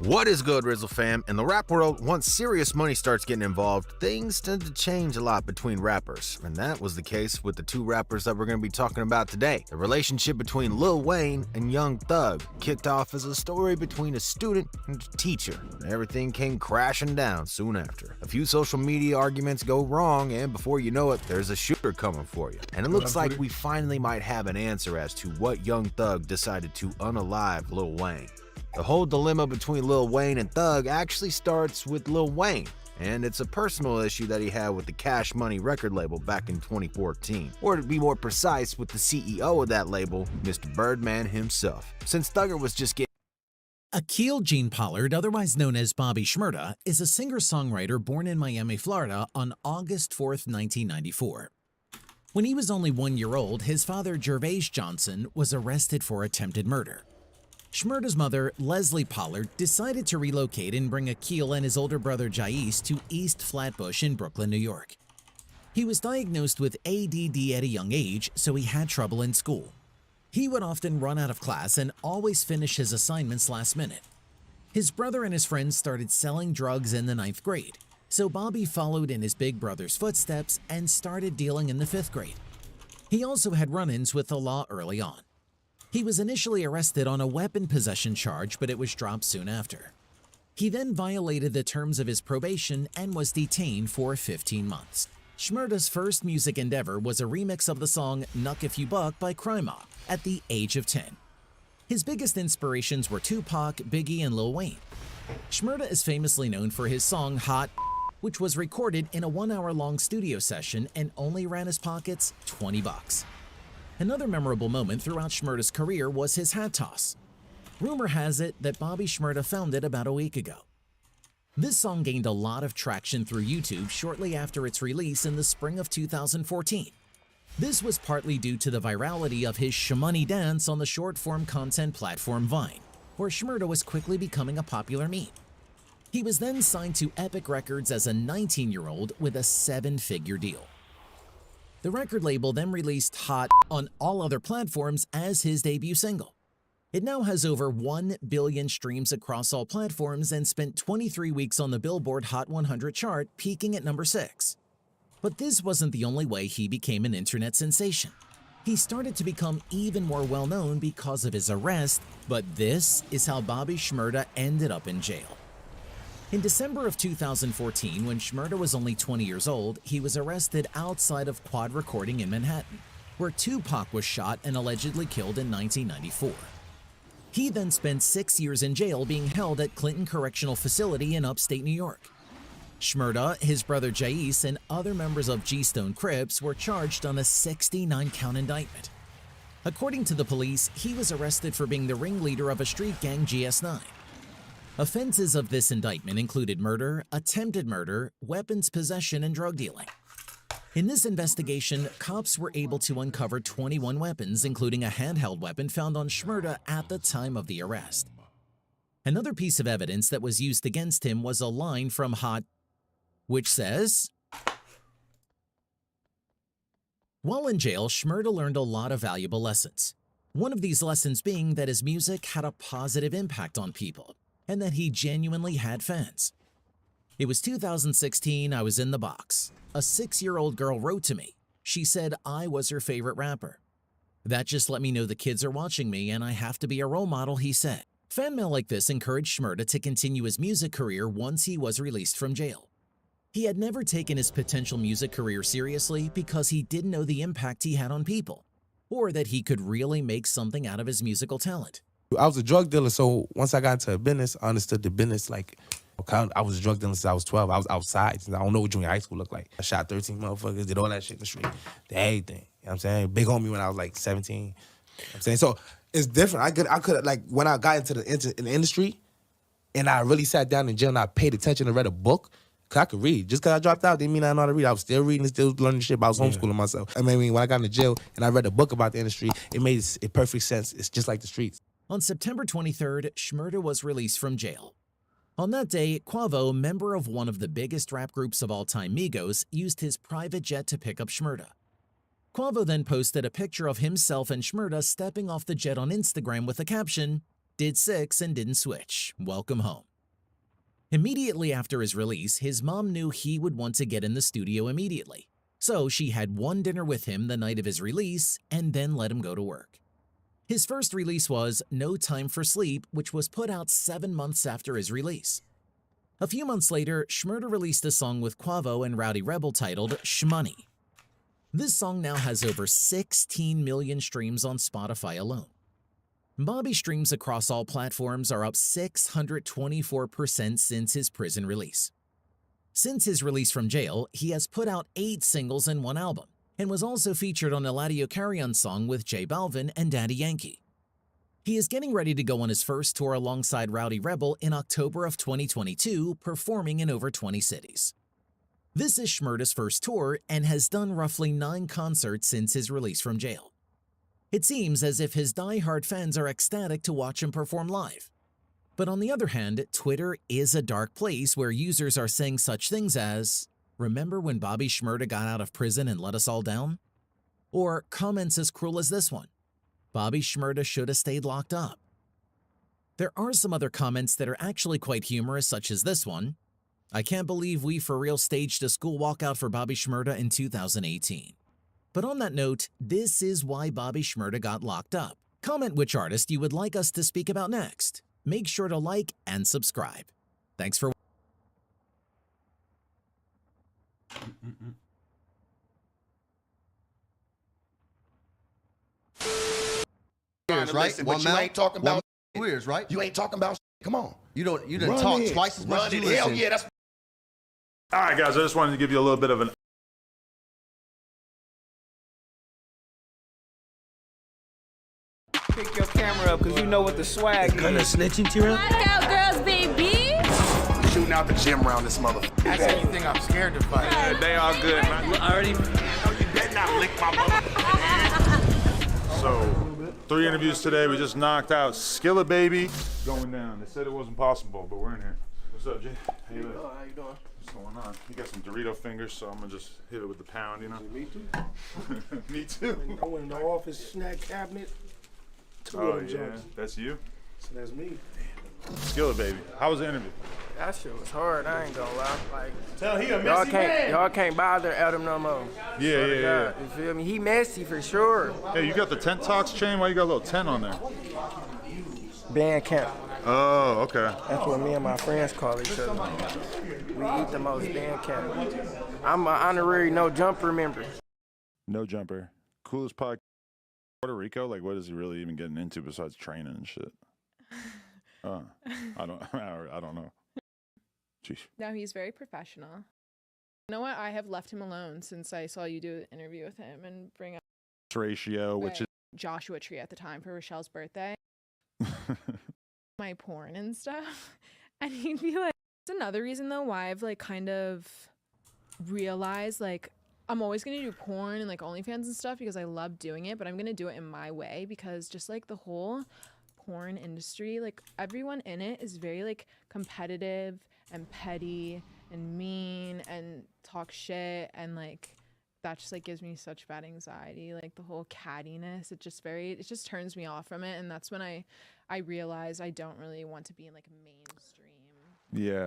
What is good, Rizzle fam? In the rap world, once serious money starts getting involved, things tend to change a lot between rappers. And that was the case with the two rappers that we're going to be talking about today. The relationship between Lil Wayne and Young Thug kicked off as a story between a student and a teacher. And everything came crashing down soon after. A few social media arguments go wrong, and before you know it, there's a shooter coming for you. And it looks like we finally might have an answer as to what Young Thug decided to unalive Lil Wayne. The whole dilemma between Lil Wayne and Thug actually starts with Lil Wayne, and it's a personal issue that he had with the Cash Money record label back in 2014. Or to be more precise, with the CEO of that label, Mr. Birdman himself. Since Thugger was just getting Akil Gene Pollard, otherwise known as Bobby Shmurda, is a singer-songwriter born in Miami, Florida on August 4th, 1994. When he was only 1 year old, his father, Gervais Johnson, was arrested for attempted murder. Shmurda's mother, Leslie Pollard, decided to relocate and bring Akil and his older brother Jais to East Flatbush in Brooklyn, New York. He was diagnosed with ADD at a young age, so he had trouble in school. He would often run out of class and always finish his assignments last minute. His brother and his friends started selling drugs in the 9th grade, so Bobby followed in his big brother's footsteps and started dealing in the 5th grade. He also had run-ins with the law early on. He was initially arrested on a weapon possession charge, but it was dropped soon after. He then violated the terms of his probation and was detained for 15 months. Shmurda's first music endeavor was a remix of the song Knuck If You Buck by Crime Mob at the age of 10. His biggest inspirations were Tupac, Biggie, and Lil Wayne. Shmurda is famously known for his song Hot which was recorded in a 1-hour-long studio session and only ran his pockets $20. Another memorable moment throughout Shmurda's career was his hat toss. Rumor has it that Bobby Shmurda filmed it about a week ago. This song gained a lot of traction through YouTube shortly after its release in the spring of 2014. This was partly due to the virality of his Shmoney dance on the short-form content platform Vine, where Shmurda was quickly becoming a popular meme. He was then signed to Epic Records as a 19-year-old with a 7-figure deal. The record label then released Hot on all other platforms as his debut single. It now has over 1 billion streams across all platforms and spent 23 weeks on the Billboard Hot 100 chart, peaking at number 6. But this wasn't the only way he became an internet sensation. He started to become even more well-known because of his arrest, but this is how Bobby Shmurda ended up in jail. In December of 2014, when Shmurda was only 20 years old, he was arrested outside of Quad Recording in Manhattan, where Tupac was shot and allegedly killed in 1994. He then spent 6 years in jail being held at Clinton Correctional Facility in upstate New York. Shmurda, his brother Jais, and other members of G-Stone Crips were charged on a 69-count indictment. According to the police, he was arrested for being the ringleader of a street gang, GS9. Offenses of this indictment included murder, attempted murder, weapons possession, and drug dealing. In this investigation, cops were able to uncover 21 weapons, including a handheld weapon found on Shmurda at the time of the arrest. Another piece of evidence that was used against him was a line from Hot, which says, "While in jail, Shmurda learned a lot of valuable lessons. One of these lessons being that his music had a positive impact on people, and that he genuinely had fans. It was 2016, I was in the box. A 6-year-old girl wrote to me. She said I was her favorite rapper. That just let me know the kids are watching me and I have to be a role model," he said. Fan mail like this encouraged Shmurda to continue his music career once he was released from jail. He had never taken his potential music career seriously because he didn't know the impact he had on people, or that he could really make something out of his musical talent. I was a drug dealer, so once I got into a business, I understood the business. Like, I was a drug dealer since I was 12. I was outside. I don't know what junior high school looked like. I shot 13 motherfuckers, did all that shit in the street, did everything. You know what I'm saying? Big homie when I was like 17. You know what I'm saying? So it's different. I could like, when I got into the industry and I really sat down in jail and I paid attention and read a book, because I could read. Just because I dropped out didn't mean I know how to read. I was still reading and still learning shit, but I was homeschooling myself. I mean, when I got into jail and I read a book about the industry, it made perfect sense. It's just like the streets. On September 23rd, Shmurda was released from jail. On that day, Quavo, member of one of the biggest rap groups of all time, Migos, used his private jet to pick up Shmurda. Quavo then posted a picture of himself and Shmurda stepping off the jet on Instagram with the caption, "Did 6 and didn't switch. Welcome home." Immediately after his release, his mom knew he would want to get in the studio immediately. So she had one dinner with him the night of his release and then let him go to work. His first release was No Time for Sleep, which was put out 7 months after his release. A few months later, Shmurda released a song with Quavo and Rowdy Rebel titled Shmoney. This song now has over 16 million streams on Spotify alone. Bobby streams across all platforms are up 624% since his prison release. Since his release from jail, he has put out 8 singles and 1 album, and was also featured on Eladio Carrion's song with J Balvin and Daddy Yankee. He is getting ready to go on his first tour alongside Rowdy Rebel in October of 2022, performing in over 20 cities. This is Shmurda's first tour and has done roughly 9 concerts since his release from jail. It seems as if his die-hard fans are ecstatic to watch him perform live. But on the other hand, Twitter is a dark place where users are saying such things as, "Remember when Bobby Shmurda got out of prison and let us all down?" Or comments as cruel as this one, "Bobby Shmurda should have stayed locked up." There are some other comments that are actually quite humorous, such as this one, "I can't believe we for real staged a school walkout for Bobby Shmurda in 2018. But on that note, this is why Bobby Shmurda got locked up. Comment which artist you would like us to speak about next. Make sure to like and subscribe. Thanks for Years, right? Listen, One but you mouth, ain't talking about 2 years, right? You ain't talking about. Come on. You done Run talk it. twice as much Run as you it. Hell listen. yeah, that's All right, guys, I just wanted to give you a little bit of an Pick your camera up, because you know what the swag is. Gonna snitching to her? Blackout girls, baby! Shooting out the gym around this motherfucker. I said you think I'm scared to fight. They all good, man. I already... No, you better not lick my motherfucker. So, 3 interviews today. We just knocked out Skilla Baby. Going down. They said it wasn't possible, but we're in here. What's up, Jay? How you doing? How you doing? What's going on? You got some Dorito fingers, so I'm gonna just hit it with the pound, you know? Me too. Me too. I went in the office snack cabinet. 2 Oh, of them yeah. jumps. That's you? So that's me. Skilla Baby. How was the interview? That shit was hard, I ain't gonna lie. Like, Tell he a messy man. Y'all can't bother Adam no more. Yeah, Swear to yeah, God. yeah. You feel me? He messy for sure. Hey, you got the Tent Talks chain? Why you got a little tent on there? Band camp. Oh, okay. That's what me and my friends call each other. We eat the most band camp. I'm an honorary no jumper member. No jumper. Coolest podcast. Puerto Rico, like what is he really even getting into besides training and shit? I don't know. Jeez. No, he's very professional. You know what? I have left him alone since I saw you do an interview with him and bring up Ratio, which is Joshua Tree at the time for Rochelle's birthday. My porn and stuff. And he'd be like, it's another reason though why I've like kind of realized like I'm always gonna do porn and like OnlyFans and stuff because I love doing it, but I'm gonna do it in my way because just like the whole porn industry, like everyone in it is very like competitive and petty and mean and talk shit, and like that just like gives me such bad anxiety, like the whole cattiness. It just turns me off from it, and that's when I realized I don't really want to be in like mainstream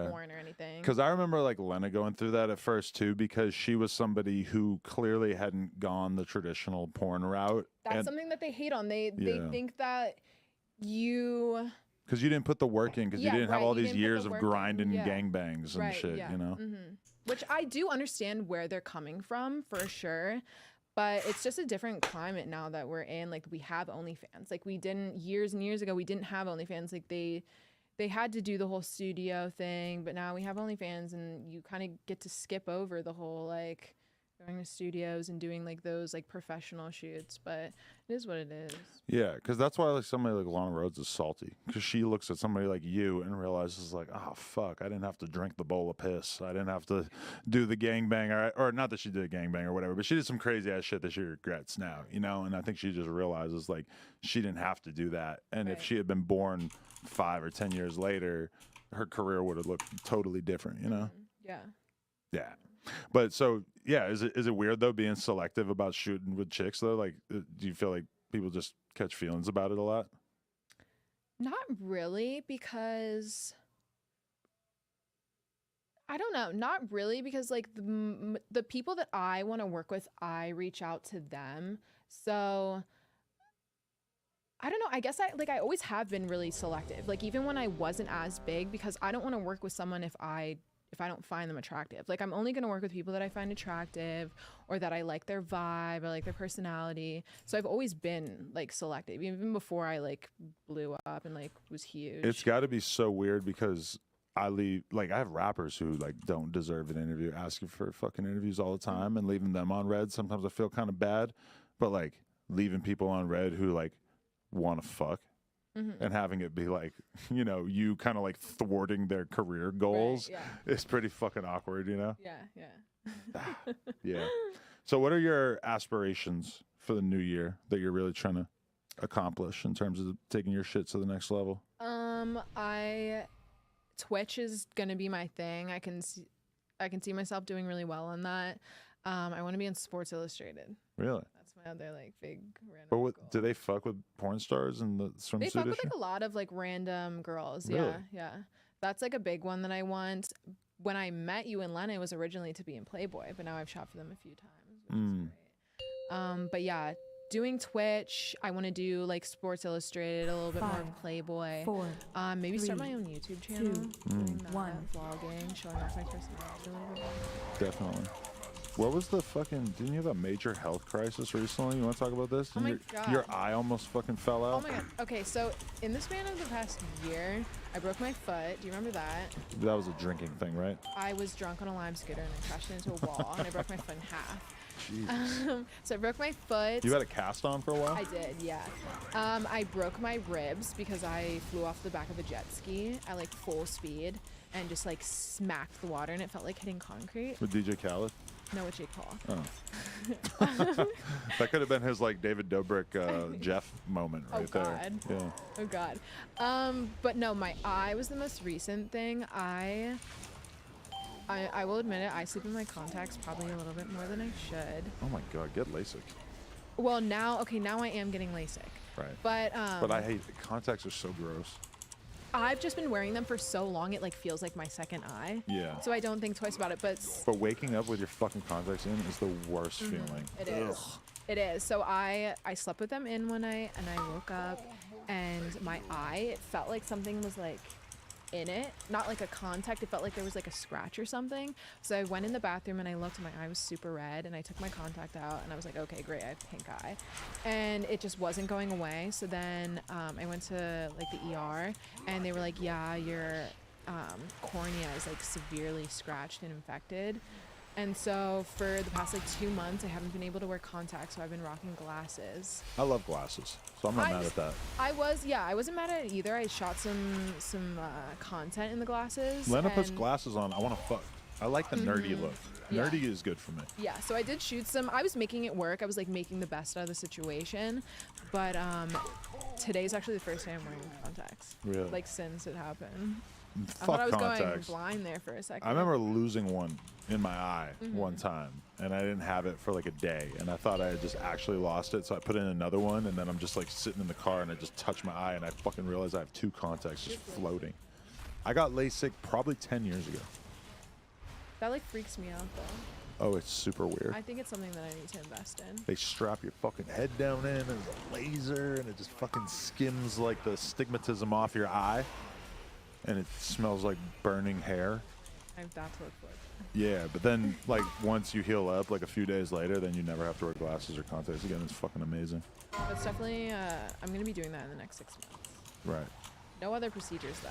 porn or anything. Because I remember like Lena going through that at first too, because she was somebody who clearly hadn't gone the traditional porn route. That's something that they hate on. They think that because you didn't put the work in, because you didn't have all these years of grinding Yeah. gangbangs and shit, you know? Which I do understand where they're coming from for sure, but it's just a different climate now that we're in. Like we have OnlyFans. Like we didn't years and years ago. We didn't have OnlyFans. Like they had to do the whole studio thing, but now we have OnlyFans, and you kind of get to skip over the whole like going to studios and doing like those like professional shoots. But it is what it is. Yeah, because that's why like somebody like Lana Rhoades is salty, because she looks at somebody like you and realizes like, oh fuck, I didn't have to drink the bowl of piss, I didn't have to do the gangbang, or not that she did a gangbang or whatever, but she did some crazy ass shit that she regrets now, you know. And I think she just realizes like she didn't have to do that, and if she had been born 5 or 10 years later, her career would have looked totally different, you know. Yeah. But so yeah, is it weird though being selective about shooting with chicks though? Like, do you feel like people just catch feelings about it a lot? Not really, because I don't know. Not really, because like the people that I want to work with, I reach out to them. So I don't know. I guess I always have been really selective. Like even when I wasn't as big, because I don't want to work with someone if I don't find them attractive. Like I'm only going to work with people that I find attractive, or that I like their vibe, or like their personality. So I've always been like selective, even before I like blew up and like was huge. It's got to be so weird, because I have rappers who like don't deserve an interview, asking for fucking interviews all the time and leaving them on red. Sometimes I feel kind of bad, but like leaving people on red who like want to fuck. And having it be like, you know, you kind of like thwarting their career goals is pretty fucking awkward, you know? Yeah. So what are your aspirations for the new year that you're really trying to accomplish in terms of taking your shit to the next level? Twitch is gonna be my thing. I can see myself doing really well on that. I want to be in Sports Illustrated. Really? That's my other like big random goal. Do they fuck with porn stars in the swimsuit They fuck with issue? like a lot of like random girls. Really? Yeah. That's like a big one that I want. When I met you and Lena, it was originally to be in Playboy, but now I've shot for them a few times, which is great. But yeah, doing Twitch, I want to do like Sports Illustrated, a little bit more of Playboy. 4, maybe 3, start my own YouTube channel. 2, 1. Vlogging, showing off my personality a little bit more. Definitely. What was the fucking? Didn't you have a major health crisis recently? You want to talk about this? Oh my Your God. eye almost fucking fell out. Oh my God. Okay, so in the span of the past year, I broke my foot. Do you remember that? That was a drinking thing, right? I was drunk on a lime scooter and I crashed into a wall and I broke my foot in half. Jesus. So I broke my foot. You had a cast on for a while? I did, yeah. I broke my ribs because I flew off the back of a jet ski at like full speed and just like smacked the water and it felt like hitting concrete. With DJ Khaled? No, with Jake Paul. Oh. That could have been his like David Dobrik Jeff moment right there. God. Yeah. Oh God. But no, my eye was the most recent thing. I will admit it, I sleep in my contacts probably a little bit more than I should. Oh my God, get LASIK. Well, now I am getting LASIK. Right. But I hate contacts are so gross. I've just been wearing them for so long, it like feels like my second eye. Yeah. So I don't think twice about it, but waking up with your fucking contacts in is the worst feeling. It is. It is. So I slept with them in one night and I woke up and my eye, it felt like something was like in it, not like a contact, it felt like there was like a scratch or something. So I went in the bathroom and I looked and my eye was super red and I took my contact out and I was like, okay, great, I have pink eye. And it just wasn't going away. So then I went to like the ER and they were like, yeah, your cornea is like severely scratched and infected. And so for the past like 2 months, I haven't been able to wear contacts, so I've been rocking glasses. I love glasses, so I'm not mad at that. I wasn't mad at it either. I shot some content in the glasses. Lena puts and- glasses on. I want to fuck. I like the nerdy look. Yeah. Nerdy is good for me. Yeah, so I did shoot some. I was making it work. I was like making the best out of the situation. But today's actually the first time I'm wearing contacts. Really? Like since it happened. I Fuck thought I was contacts. going blind there for a second. I remember losing one in my eye one time, and I didn't have it for like a day, and I thought I had just actually lost it, so I put in another one, and then I'm just like sitting in the car, and I just touch my eye, and I fucking realize I have 2 contacts just floating. I got LASIK probably 10 years ago. That like freaks me out though. Oh, it's super weird. I think it's something that I need to invest in. They strap your fucking head down in, and there's a laser, and it just fucking skims like the stigmatism off your eye, and it smells like burning hair. I have that to look forward to. Yeah, but then like once you heal up, like a few days later, then you never have to wear glasses or contacts again. It's fucking amazing. That's definitely, I'm gonna be doing that in the next 6 months. Right. No other procedures though.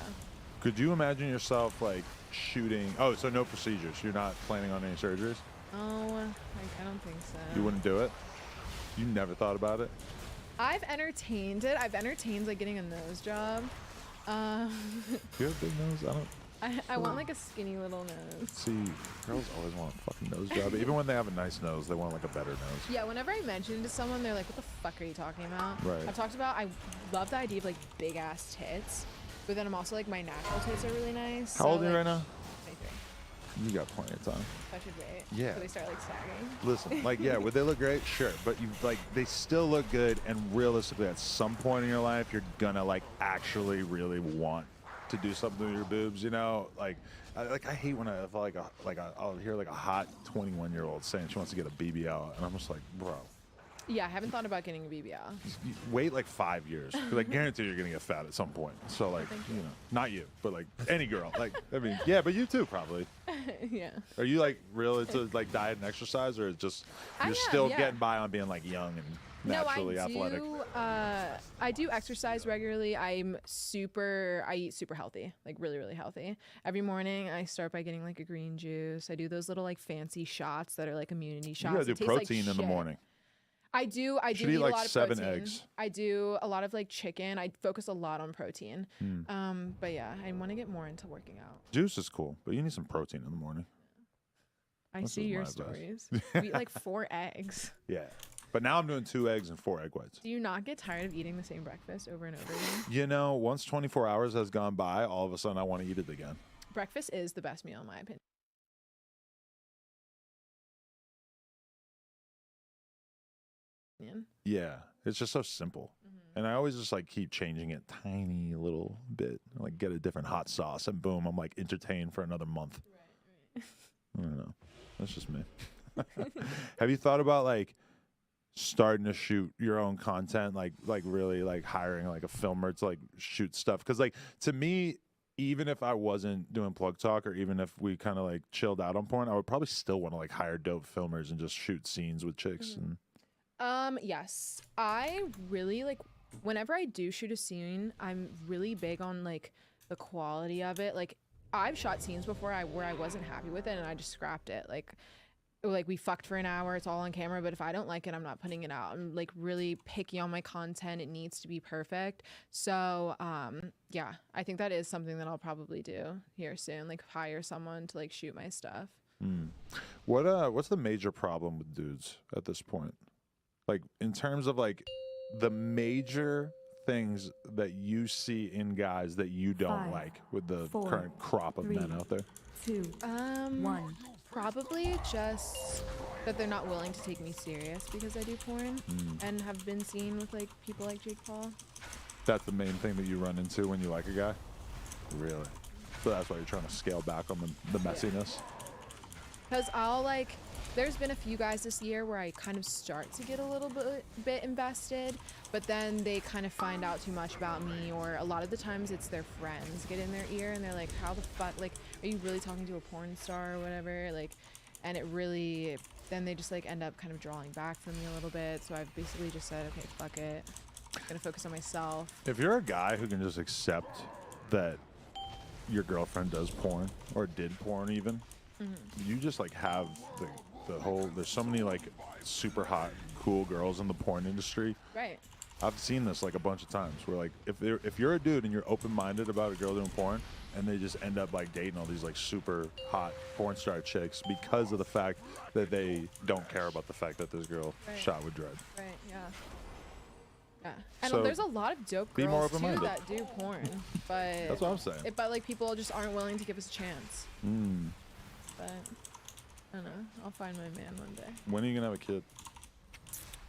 Could you imagine yourself like shooting? Oh, so no procedures. You're not planning on any surgeries? Oh, I don't think so. You wouldn't do it? You never thought about it? I've entertained it. I've entertained like getting a nose job. Do you have a big nose? I want like a skinny little nose. See, girls always want a fucking nose job. Even when they have a nice nose, they want like a better nose. Yeah, whenever I mention it to someone, they're like, what the fuck are you talking about? Right. I've talked about, I love the idea of like big ass tits, but then I'm also like, my natural tits are really nice. How old are you right now? 23. You got plenty of time. I should wait. Yeah. So they start like sagging. Listen, like, yeah, would they look great? Sure. But you like, they still look good. And realistically, at some point in your life, you're gonna like actually really want to do something with your boobs, you know? Like I hate when I'll hear like a hot 21-year-old saying she wants to get a BBL, and I'm just like, bro. Yeah, I haven't thought about getting a BBL. Wait like 5 years, because I guarantee you're gonna get fat at some point. So like, you know, not you, but like any girl. Like, I mean, yeah, but you too probably. Yeah. Are you like real into like diet and exercise, or just you're still getting by on being like young and naturally athletic? I do exercise regularly. I eat super healthy, like really, really healthy. Every morning I start by getting like a green juice. I do those little like fancy shots that are like immunity shots. You gotta do It tastes like protein in the shit. morning. I do Should eat eat a like lot of 7 protein. eggs. I do a lot of like chicken. I focus a lot on protein. But yeah, I want to get more into working out. Juice is cool, but you need some protein in the morning. I This see is your my advice. stories. You eat like 4 eggs. Yeah. But now I'm doing 2 eggs and 4 egg whites. Do you not get tired of eating the same breakfast over and over again? You know, once 24 hours has gone by, all of a sudden I want to eat it again. Breakfast is the best meal in my opinion. Yeah. It's just so simple. And I always just like keep changing it tiny little bit. Like get a different hot sauce and boom, I'm like entertained for another month. Right. I don't know. That's just me. Have you thought about like starting to shoot your own content, like really like hiring like a filmer to like shoot stuff? Because like to me, even if I wasn't doing plug talk, or even if we kind of like chilled out on porn, I would probably still want to like hire dope filmers and just shoot scenes with chicks. Yes, I really like whenever I do shoot a scene, I'm really big on like the quality of it. Like I've shot scenes before where I wasn't happy with it and I just scrapped it. Like we fucked for an hour, it's all on camera, but if I don't like it, I'm not putting it out. I'm like really picky on my content. It needs to be perfect. So yeah, I think that is something that I'll probably do here soon, like hire someone to like shoot my stuff. What's the major problem with dudes at this point? Like in terms of like the major things that you see in guys that you don't like with the current crop of men out there? 2, 1. Probably just that they're not willing to take me serious because I do porn and have been seen with like people like Jake Paul. That's the main thing that you run into when you like a guy? Really? So that's why you're trying to scale back on the messiness? Because I'll like, there's been a few guys this year where I kind of start to get a little bit invested, but then they kind of find out too much about me, or a lot of the times it's their friends get in their ear and they're like, how the fuck, like, are you really talking to a porn star or whatever? Like, and it really, then they just like end up kind of drawing back from me a little bit. So I've basically just said, okay, fuck it. I'm gonna focus on myself. If you're a guy who can just accept that your girlfriend does porn, or did porn even, you just like have the whole, there's so many like super hot, cool girls in the porn industry. Right. I've seen this like a bunch of times where like if you're a dude and you're open-minded about a girl doing porn, and they just end up like dating all these like super hot porn star chicks because of the fact that they don't care about the fact that this girl shot with dread. Right, yeah. Yeah, and So, there's a lot of dope be more girls too open-minded. that do porn, but That's what I'm saying. But like people just aren't willing to give us a chance. But I don't know. I'll find my man one day. When are you gonna have a kid?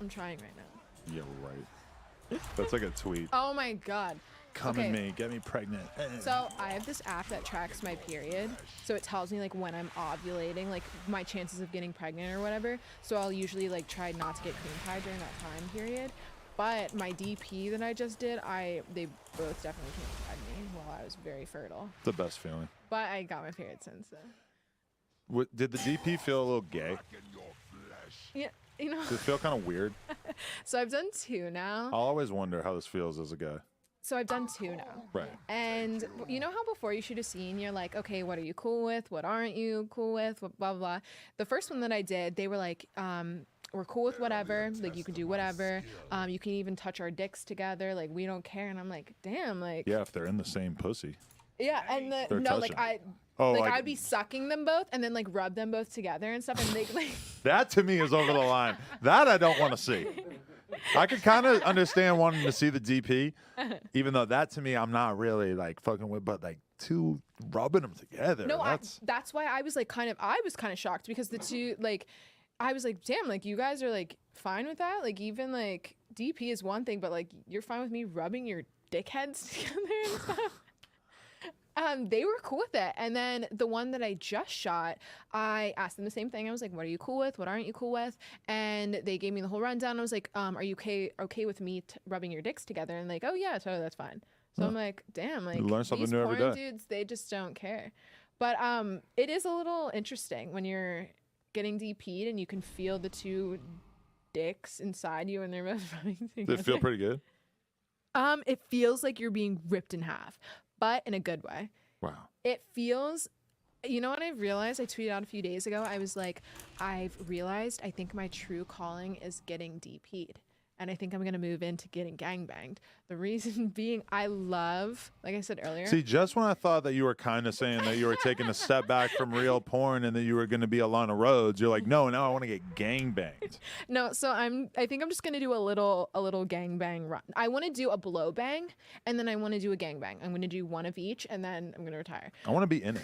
I'm trying right now. Yeah, right. That's like a tweet. Oh my god. Come Okay. at me, get me pregnant. So I have this app that tracks my period. So it tells me like when I'm ovulating, like my chances of getting pregnant or whatever. So I'll usually like try not to get cream pie during that time period. But my DP that I just did, they both definitely came at me while I was very fertile. The best feeling. But I got my period since then. Did the DP feel a little gay? Yeah, you know. Did it feel kind of weird? So I've done 2 now. I'll always wonder how this feels as a guy. So I've done 2 now. Right. And you know how before you shoot a scene, you're like, okay, what are you cool with? What aren't you cool with? What, blah, blah, blah. The first one that I did, they were like, we're cool with whatever. Like, you can do whatever. You can even touch our dicks together. Like, we don't care. And I'm like, damn, like. Yeah, if they're in the same pussy. Yeah, and They're no, like touching. like I'd be sucking them both and then like rub them both together and stuff, and they like. That to me is over the line. That I don't want to see. I could kind of understand wanting to see the DP, even though that to me I'm not really like fucking with, but like 2 rubbing them together. No, that's why I was like I was kind of shocked because the 2 like I was like, damn, like you guys are like fine with that. Like even like DP is one thing, but like you're fine with me rubbing your dickheads together and stuff. They were cool with it. And then the one that I just shot, I asked them the same thing. I was like, what are you cool with? What aren't you cool with? And they gave me the whole rundown. I was like, are you okay with me rubbing your dicks together? And like, oh yeah, totally, that's fine. So I'm like, damn, like You learn something these new every porn day. dudes, they just don't care. But it is a little interesting when you're getting DP'd and you can feel the 2 dicks inside you and they're both rubbing together. Did it feel pretty good? It feels like you're being ripped in half, but in a good way. Wow. It feels, you know what I've realized? I tweeted out a few days ago. I was like, I've realized I think my true calling is getting DP'd. And I think I'm going to move into getting gangbanged. The reason being, I love, like I said earlier. See, just when I thought that you were kind of saying that you were taking a step back from real porn and that you were going to be Alana Rhodes, you're like, no, now I want to get gangbanged. No, so I think I'm just going to do a little gangbang run. I want to do a blow bang, and then I want to do a gangbang. I'm going to do one of each, and then I'm going to retire. I want to be in it.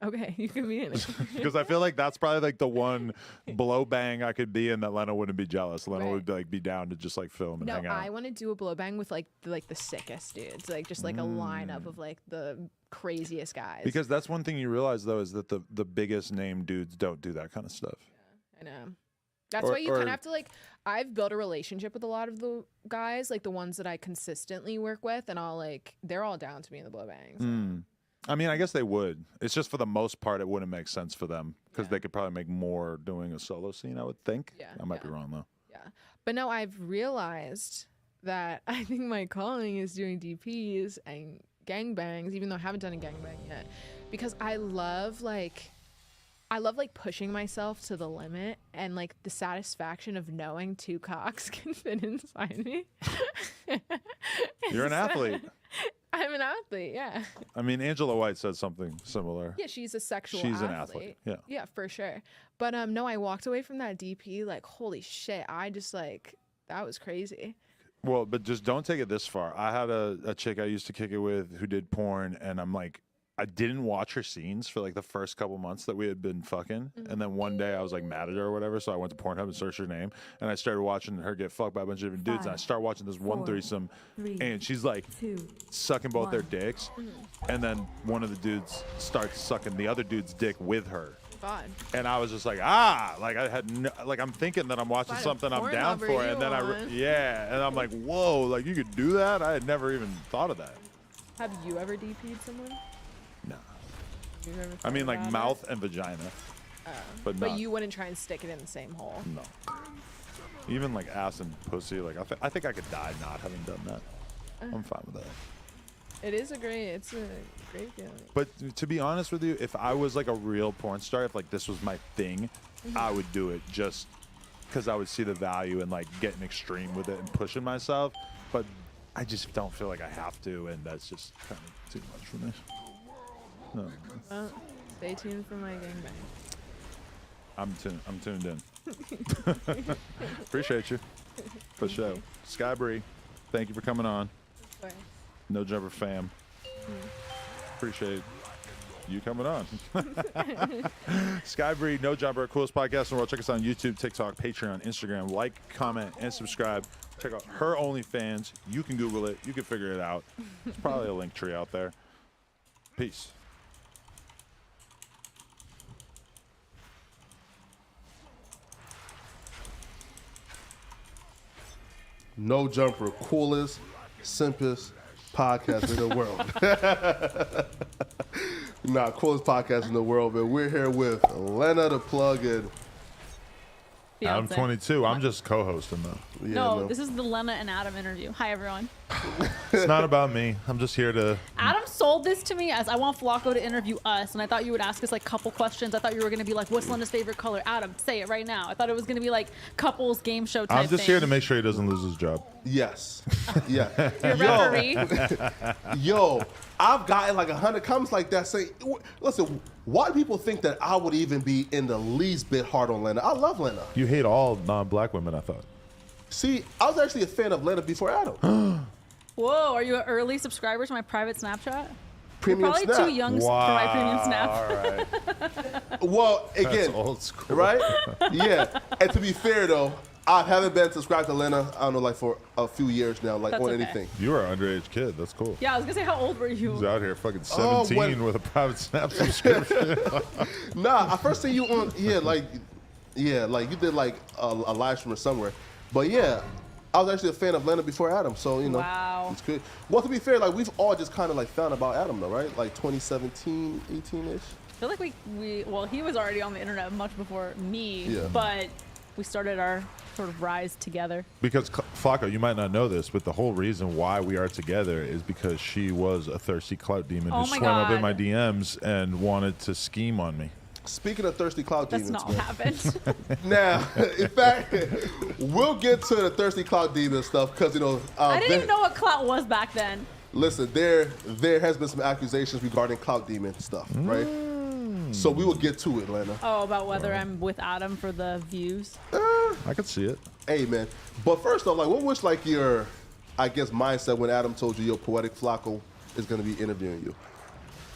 Okay, you can be in it. Because I feel like that's probably like the one blow bang I could be in that Lena wouldn't be jealous. Lena would like be down to just like film and No, hang out. I want to do a blow bang with like the sickest dudes, like just like a lineup of like the craziest guys. Because that's one thing you realize though is that the biggest name dudes don't do that kind of stuff. I know. That's why you kind of have to like. I've built a relationship with a lot of the guys, like the ones that I consistently work with, and they're all down to me in the blow bangs. I mean, I guess they would. It's just for the most part, it wouldn't make sense for them because they could probably make more doing a solo scene, I would think. Yeah, I might be wrong, though. Yeah. But no, I've realized that I think my calling is doing DPs and gangbangs, even though I haven't done a gangbang yet, because I love like pushing myself to the limit and like the satisfaction of knowing 2 cocks can fit inside me. You're an athlete. I'm an athlete, yeah. I mean, Angela White said something similar. Yeah, she's a sexual She's athlete. an athlete, yeah. Yeah, for sure. But no, I walked away from that DP like, holy shit, I just like, that was crazy. Well, but just don't take it this far. I had a chick I used to kick it with who did porn, and I'm like, I didn't watch her scenes for like the first couple months that we had been fucking. And then one day I was like mad at her or whatever. So I went to Pornhub and searched her name and I started watching her get fucked by a bunch of different dudes. And I started watching this one threesome and she's like sucking both their dicks. And then one of the dudes starts sucking the other dude's dick with her. God. And I was just like, like I had like I'm thinking that I'm watching something I'm down for. And then and I'm like, whoa, like you could do that? I had never even thought of that. Have you ever DP'd someone? No. You've never I mean, like thought about mouth and vagina. But not, you wouldn't try and stick it in the same hole. No. Even like ass and pussy, like I think I could die not having done that. I'm fine with that. It's a great feeling. But to be honest with you, if I was like a real porn star, if like this was my thing, I would do it just because I would see the value in like getting extreme with it and pushing myself. But I just don't feel like I have to, and that's just kind of too much for me. No. Well, stay tuned for my gangbang. I'm tuned in. Appreciate you. For sure. Sky Bree, thank you for coming on. No Jumper fam. Appreciate you coming on. Sky Bree, No Jumper, coolest podcast in the world. Check us out on YouTube, TikTok, Patreon, Instagram. Like, comment, and subscribe. Check out her OnlyFans. You can Google it. You can figure it out. There's probably a link tree out there. Peace. No Jumper, coolest, simpest podcast in the world. Coolest podcast in the world, but we're here with Lena the Plug-in. I'm 22. I'm just co-hosting though. Yeah, no, this is the Lena and Adam interview. Hi, everyone. It's not about me. I'm just here to... Adam sold this to me as I want Flacco to interview us, and I thought you would ask us like couple questions. I thought you were going to be like, what's Lena's favorite color? Adam, say it right now. I thought it was going to be like couples game show type I'm just thing. here to make sure he doesn't lose his job. Yes. Yeah. You're a referee. Yo, I've gotten like 100 comments like that saying, listen, why do people think that I would even be in the least bit hard on Lena? I love Lena. You hate all non-black women, I thought. See, I was actually a fan of Lena before Adam. Whoa, are you an early subscriber to my private Snapchat? Premium You're probably Snap. too young for my premium Snap. All right. Well, again, that's old school. Right? Yeah. And to be fair, though, I haven't been subscribed to Lena, I don't know, like for a few years now, like That's on okay. anything. You were an underage kid. That's cool. Yeah, I was going to say, how old were you? He's out here fucking 17 with a private Snap subscription. Nah, I first seen you on, like you did like a live stream or somewhere. But yeah, I was actually a fan of Lena before Adam, so, you know. Wow. It's good. Well, to be fair, like we've all just kind of like found about Adam though, right? Like 2017, 18-ish. I feel like well, he was already on the internet much before me, Yeah. but we started our sort of rise together. Because, Flacco, you might not know this, but the whole reason why we are together is because she was a thirsty clout demon Oh who my swam up in God. my DMs and wanted to scheme on me. Speaking of thirsty clout That's demons, not what happened. Now, in fact, we'll get to the thirsty clout demon stuff because, you know, I didn't even know what clout was back then. listen, there has been some accusations regarding clout demon stuff, right? So we will get to it, Lena. Oh, about whether I'm with Adam for the views. I could see it. Hey, man. But first off, like, what was like your, I guess, mindset when Adam told you your poetic Flacco is going to be interviewing you?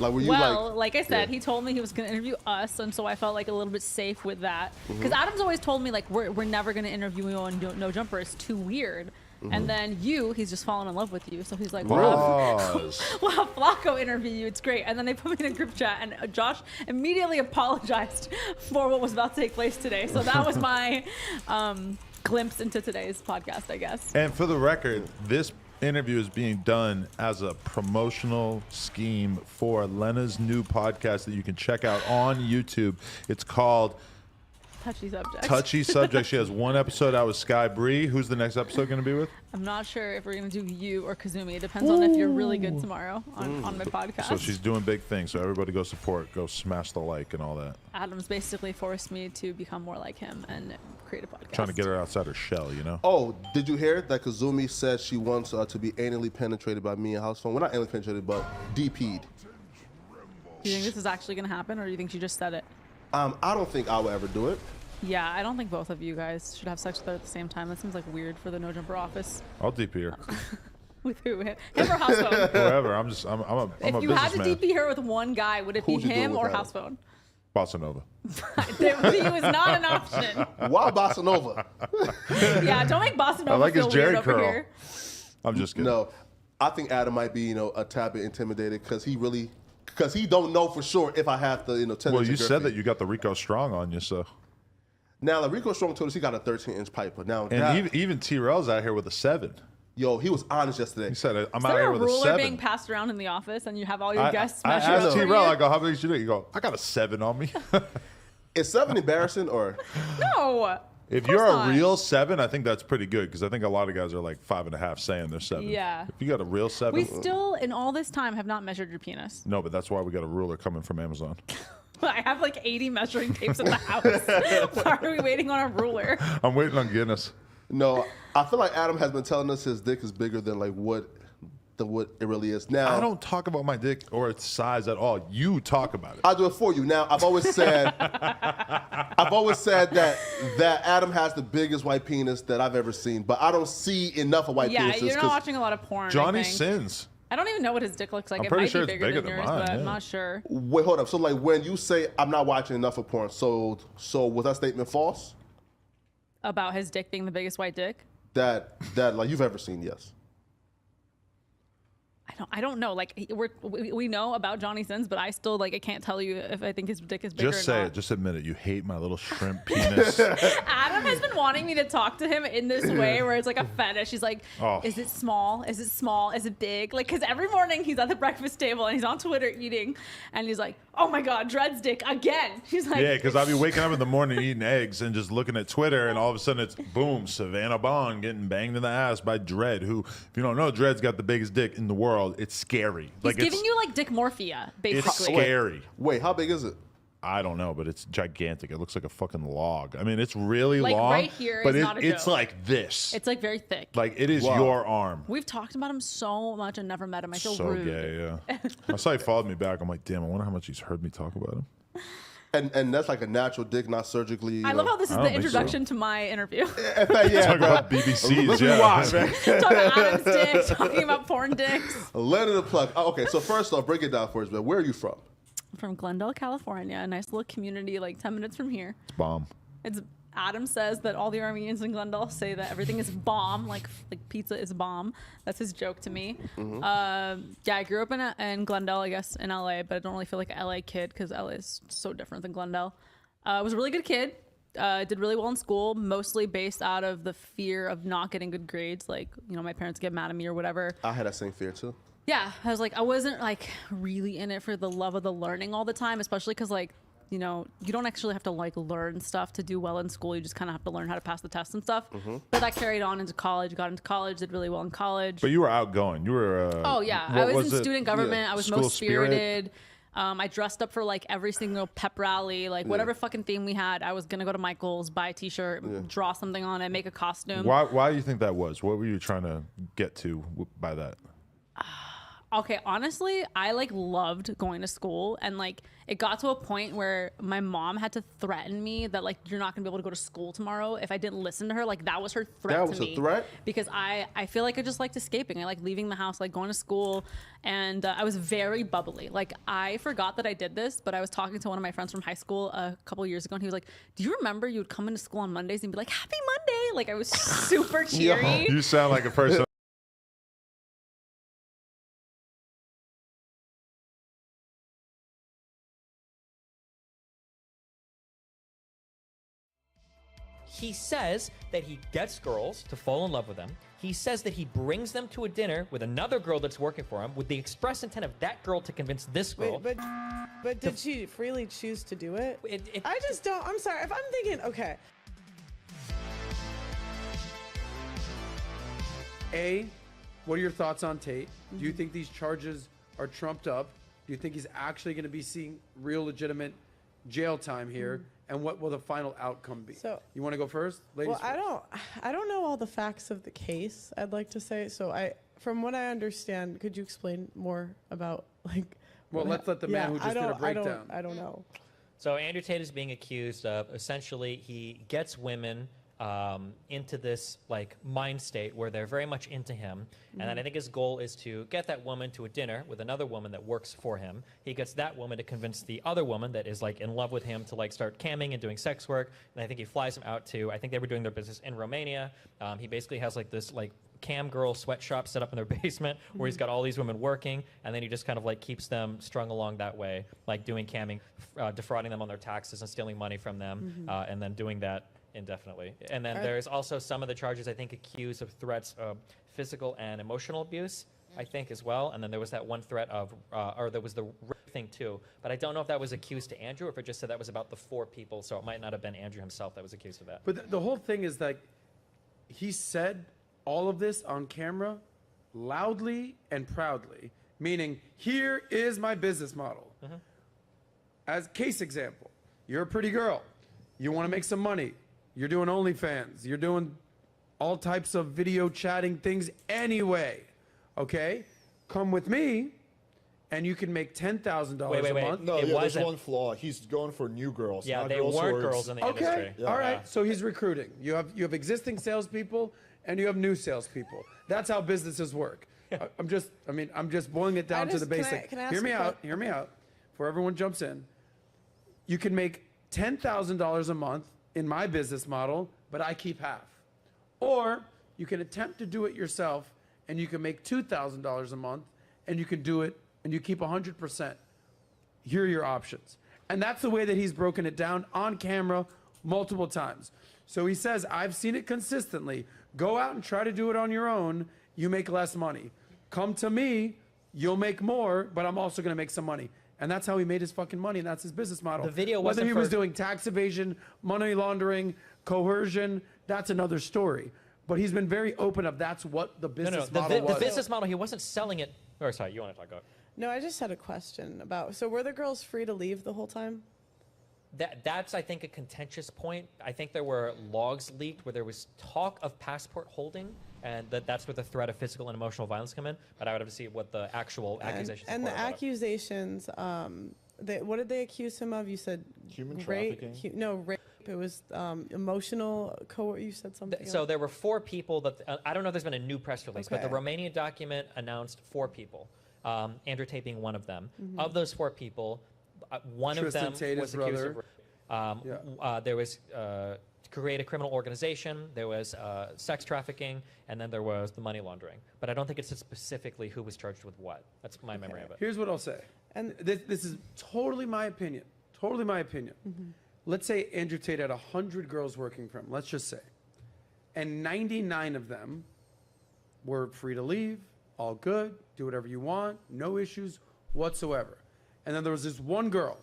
Like, were you like I said, he told me he was going to interview us, and so I felt like a little bit safe with that. Because Adam's always told me, like, we're never going to interview you on No Jumper. It's too weird. And then he's just fallen in love with you. So he's like, we'll have Flacco interview you. It's great. And then they put me in a group chat, and Josh immediately apologized for what was about to take place today. So that was my glimpse into today's podcast, I guess. And for the record, this interview is being done as a promotional scheme for Lena's new podcast that you can check out on YouTube. It's called Touchy Subject. Touchy Subject. She has one episode out with Sky Bree. Who's the next episode going to be with? I'm not sure if we're going to do you or Kazumi. It depends on if you're really good tomorrow on my podcast. So she's doing big things. So everybody go support. Go smash the like and all that. Adam's basically forced me to become more like him and create a podcast. Trying to get her outside her shell, you know? Oh, did you hear that Kazumi said she wants to be anally penetrated by me and House Phone? Well, not anally penetrated, but DP'd. Do you think this is actually going to happen, or do you think she just said it? I don't think I would ever do it. Yeah, I don't think both of you guys should have sex with her at the same time. That seems like weird for the No Jumper office. I'll DP her. With who? Him or House Phone? Whoever. I'm a If you had to businessman. DP her with one guy, would it be Who'd you do it him with, or Adam? House Phone? Bossa Nova. He was not an option. Why Bossa Nova? Yeah, don't make Bossa Nova I like his feel Jerry weird over curl. here. I'm just kidding. No, I think Adam might be, a tad bit intimidated because he don't know for sure if I have to, tell Well, him you to said girthy. that you got the Rico Strong on you, so. Now, like Rico Strong told us he got a 13-inch piper. Now, And even T-Rail's out here with a 7. Yo, he was honest yesterday. He said, I'm Is out there here a with a ruler 7. being passed around in the office and you have all your guests I measure asked up for T-Rail, you? I go, how big is you? You go, I got a 7 on me. Is 7 embarrassing or? No. If Of you're course a not. real 7, I think that's pretty good because I think a lot of guys are like 5.5 saying they're 7. Yeah. If you got a real 7. We still, in all this time, have not measured your penis. No, but that's why we got a ruler coming from Amazon. I have like 80 measuring tapes in the house. Why are we waiting on a ruler? I'm waiting on Guinness. No, I feel like Adam has been telling us his dick is bigger than what it really is. Now I don't talk about my dick or its size at all. You talk about it. I'll do it for you. Now, I've always said that Adam has the biggest white penis that I've ever seen, but I don't see enough of white Yeah, penises. you're not 'cause watching a lot of porn. I Johnny think. Sins. I don't even know what his dick looks like. I'm It pretty might sure be it's bigger, bigger than than yours, mine, but yeah. I'm not sure. Wait, hold up. So, like, when you say I'm not watching enough of porn, so was that statement false? About his dick being the biggest white dick? That like you've ever seen? Yes. I don't know. Like we know about Johnny Sins, but I still I can't tell you if I think his dick is bigger Just or say not. it. Just admit it. You hate my little shrimp penis. Adam has been wanting me to talk to him in this way where it's like a fetish. He's like, Oh. is it small? Is it small? Is it big? Like, because every morning he's at the breakfast table and he's on Twitter eating and he's like, oh my God, Dred's dick again. He's like, Yeah, because I'll be waking up in the morning eating eggs and just looking at Twitter, and all of a sudden it's boom, Savannah Bond getting banged in the ass by Dred, who, if you don't know, Dred's got the biggest dick in the world. It's scary. he's giving you like dick morphia, basically. It's scary. Wait, how big is it? I don't know, but it's gigantic. It looks like a fucking log. I mean, it's really Like, long, right here but is not a it's joke. like this. It's like very thick. Like it is Wow. your arm. We've talked about him so much and never met him. I feel So rude. gay, yeah. I saw he followed me back. I'm like, damn, I wonder how much he's heard me talk about him. And that's like a natural dick, not surgically. I love how this is I don't the think so. introduction to my interview. Yeah, Talk bro. about BBCs, Look yeah. watch, man. Talking about Adam's dick, talking about porn dicks. Let it plug. Oh, okay, so first off, break it down for us, man. Where are you from? I'm from Glendale, California, a nice little community like 10 minutes from here. It's bomb. It's Adam says that all the Armenians in Glendale say that everything is bomb, like pizza is bomb. That's his joke to me. Yeah, I grew up in Glendale, I guess, in LA, but I don't really feel like a LA kid because LA is so different than Glendale. I was a really good kid. Did really well in school, mostly based out of the fear of not getting good grades. Like, you know, my parents get mad at me or whatever. I had that same fear too. Yeah, I was like, I wasn't like really in it for the love of the learning all the time, especially because like, you know, you don't actually have to like learn stuff to do well in school. You just kind of have to learn how to pass the tests and stuff. But that carried on into college. Got into college, did really well in college. But you were outgoing. You were. Oh yeah, what I was in it? student government. Yeah. I was School most spirit. spirited. I dressed up for like every single pep rally, like whatever fucking theme we had. I was gonna go to Michael's, buy a T-shirt, draw something on it, make a costume. Why do you think that was? What were you trying to get to by that? Okay, honestly, I like loved going to school, and like it got to a point where my mom had to threaten me that like you're not gonna be able to go to school tomorrow if I didn't listen to her. Like that was her threat That to was me. a threat? Because I feel like I just liked escaping. I like leaving the house, like going to school, and I was very bubbly. Like I forgot that I did this, but I was talking to one of my friends from high school a couple years ago, and he was like, "Do you remember you would come into school on Mondays and be like, Happy Monday?" Like I was super cheery. You sound like a person. He says that he gets girls to fall in love with him. He says that he brings them to a dinner with another girl that's working for him with the express intent of that girl to convince this girl. Wait, but did she freely choose to do it? I just don't. I'm sorry. If I'm thinking, okay. A, what are your thoughts on Tate? Do you think these charges are trumped up? Do you think he's actually going to be seeing real legitimate jail time here? And what will the final outcome be? So you want to go first, ladies? Well, I don't know all the facts of the case, I'd like to say. So from what I understand, could you explain more about like? Well, let's let the man who just did a breakdown. I don't know. So Andrew Tate is being accused of essentially he gets women into this like mind state where they're very much into him, and then I think his goal is to get that woman to a dinner with another woman that works for him. He gets that woman to convince the other woman that is like in love with him to like start camming and doing sex work, and I think he flies them out to, I think they were doing their business in Romania. He basically has like this like cam girl sweatshop set up in their basement where he's got all these women working, and then he just kind of like keeps them strung along that way, like doing camming, defrauding them on their taxes and stealing money from them, and then doing that indefinitely. And then there's also some of the charges, I think, accused of threats of physical and emotional abuse, I think, as well. And then there was that one threat of, or there was the rape thing too. But I don't know if that was accused to Andrew or if it just said that was about the 4 people. So it might not have been Andrew himself that was accused of that. But the whole thing is like, he said all of this on camera loudly and proudly, meaning, here is my business model. As case example, you're a pretty girl. You want to make some money. You're doing OnlyFans. You're doing all types of video chatting things anyway. Okay? Come with me, and you can make $10,000 a month. No, there's one flaw. He's going for new girls. Yeah, not they girls weren't who are girls in the industry. Okay, all right. So he's recruiting. You have existing salespeople, and you have new salespeople. That's how businesses work. I'm just boiling it down to the basic. Can I ask Hear me a out. Hear me out. Before everyone jumps in, you can make $10,000 a month in my business model, but I keep half. Or you can attempt to do it yourself, and you can make $2,000 a month, and you can do it, and you keep 100%. Here are your options. And that's the way that he's broken it down on camera multiple times. So he says, I've seen it consistently. Go out and try to do it on your own. You make less money. Come to me, you'll make more, but I'm also gonna make some money. And that's how he made his fucking money, and that's his business model. The video Whether wasn't he for- was doing tax evasion, money laundering, coercion, that's another story. But he's been very open of that's what the business model was. The business model, he wasn't selling it. Or sorry, you want to talk about it? No, I just had a question about. So were the girls free to leave the whole time? That's, I think, a contentious point. I think there were logs leaked where there was talk of passport holding, and that's where the threat of physical and emotional violence come in. But I would have to see what the actual accusations And were the about it. accusations, what did they accuse him of? You said human rape. trafficking? No, rape. It was emotional. You said something. So there were 4 people that I don't know if there's been a new press release, but the Okay. Romanian document announced 4 people. Andrew Tate being one of them. Of those 4 people, one Tristan of them Tate, was his accused brother. of rape. There was to create a criminal organization. There was sex trafficking, and then there was the money laundering. But I don't think it said specifically who was charged with what. That's my memory of it. Here's what I'll say. And this is totally my opinion. Totally my opinion. Let's say Andrew Tate had 100 girls working for him, let's just say. And 99 of them were free to leave, all good, do whatever you want, no issues whatsoever. And then there was this one girl.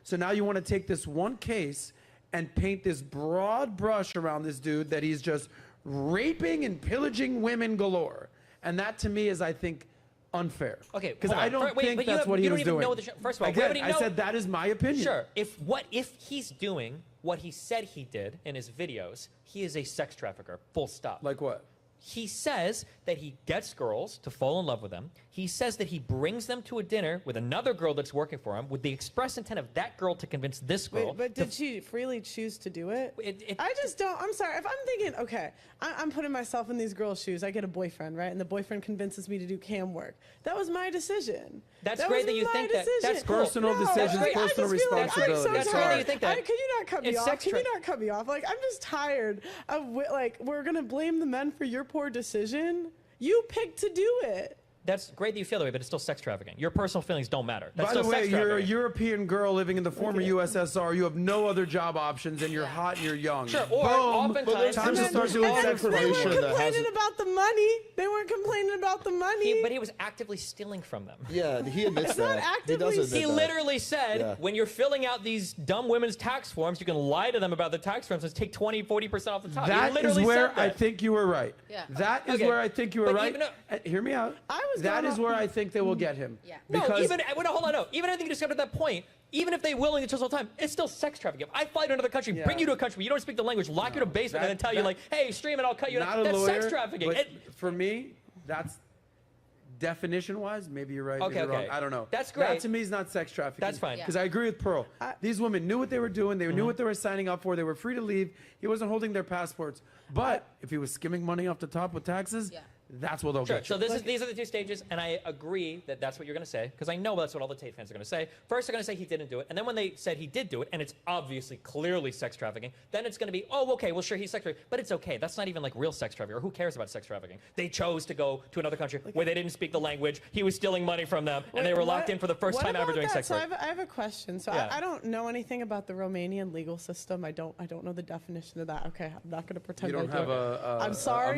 So now you want to take this one case and paint this broad brush around this dude that he's just raping and pillaging women galore. And that to me is, I think, unfair. Okay, because hold on. I don't Wait, think but you that's have- what he you don't was even doing. know the first of all, we Again, already I know- said that is my opinion. Sure. If he's doing what he said he did in his videos, he is a sex trafficker. Full stop. Like what? He says that he gets girls to fall in love with him. He says that he brings them to a dinner with another girl that's working for him with the express intent of that girl to convince this girl. Wait, but did she freely choose to do it? I just don't. I'm sorry. If I'm thinking, okay, I'm putting myself in these girls' shoes. I get a boyfriend, right? And the boyfriend convinces me to do cam work. That was my decision. That's that great was that you my think that. decision. That's cool. Personal decisions, that's great. I personal just feel like I'm responsibility. so That's tired. great that you think that. Can you not cut me It's off? sex Can you not cut me off? Like, I'm just tired of like we're gonna blame the men for your poor decision. You picked to do it. That's great that you feel that way, but it's still sex trafficking. Your personal feelings don't matter. That's By the still way, sex you're a trafficking. European girl living in the former USSR. You have no other job options, and you're hot and you're young. Sure, or Boom. oftentimes- time to start doing sex They weren't information. complaining about the money. They weren't complaining about the money. But he was actively stealing from them. Yeah, he admits It's not that. actively- He does admit He that. literally said, Yeah. when you're filling out these dumb women's tax forms, you can lie to them about the tax forms and take 20, 40% off the top. That he is literally where said that. I think you were right. Yeah. That is Okay. where I think you were But right. even though- Hear me out. That is where I think they will get him. Yeah. No, Because even wait, no, hold on, no. Even I think you described at that point, even if they willingly took all the time, it's still sex trafficking. If I fly to another country, bring you to a country, you don't speak the language, lock you in a basement, and then tell you like, hey, stream it, I'll cut you. not a That's lawyer, sex trafficking. but for me, that's definition-wise, maybe you're right, Okay, maybe you're okay. wrong. I don't know. That's That great. to me is not sex trafficking. That's fine. Because I agree with Pearl. These women knew what they were doing. They knew what they were signing up for. They were free to leave. He wasn't holding their passports. But if he was skimming money off the top with taxes, that's what they'll Sure. get. So these are the two stages, and I agree that that's what you're going to say, because I know that's what all the Tate fans are going to say. First, they're going to say he didn't do it, and then when they said he did do it, and it's obviously clearly sex trafficking, then it's going to be, oh, okay, well, sure, he's sex trafficking, but it's okay. That's not even like real sex trafficking, or who cares about sex trafficking? They chose to go to another country where they didn't speak the language. He was stealing money from them, and they were locked in for the first time ever doing sex So work. I have a question. So Yeah. I don't know anything about the Romanian legal system. I don't know the definition of that. Okay, I'm not going to pretend You don't I do. have I'm a sorry.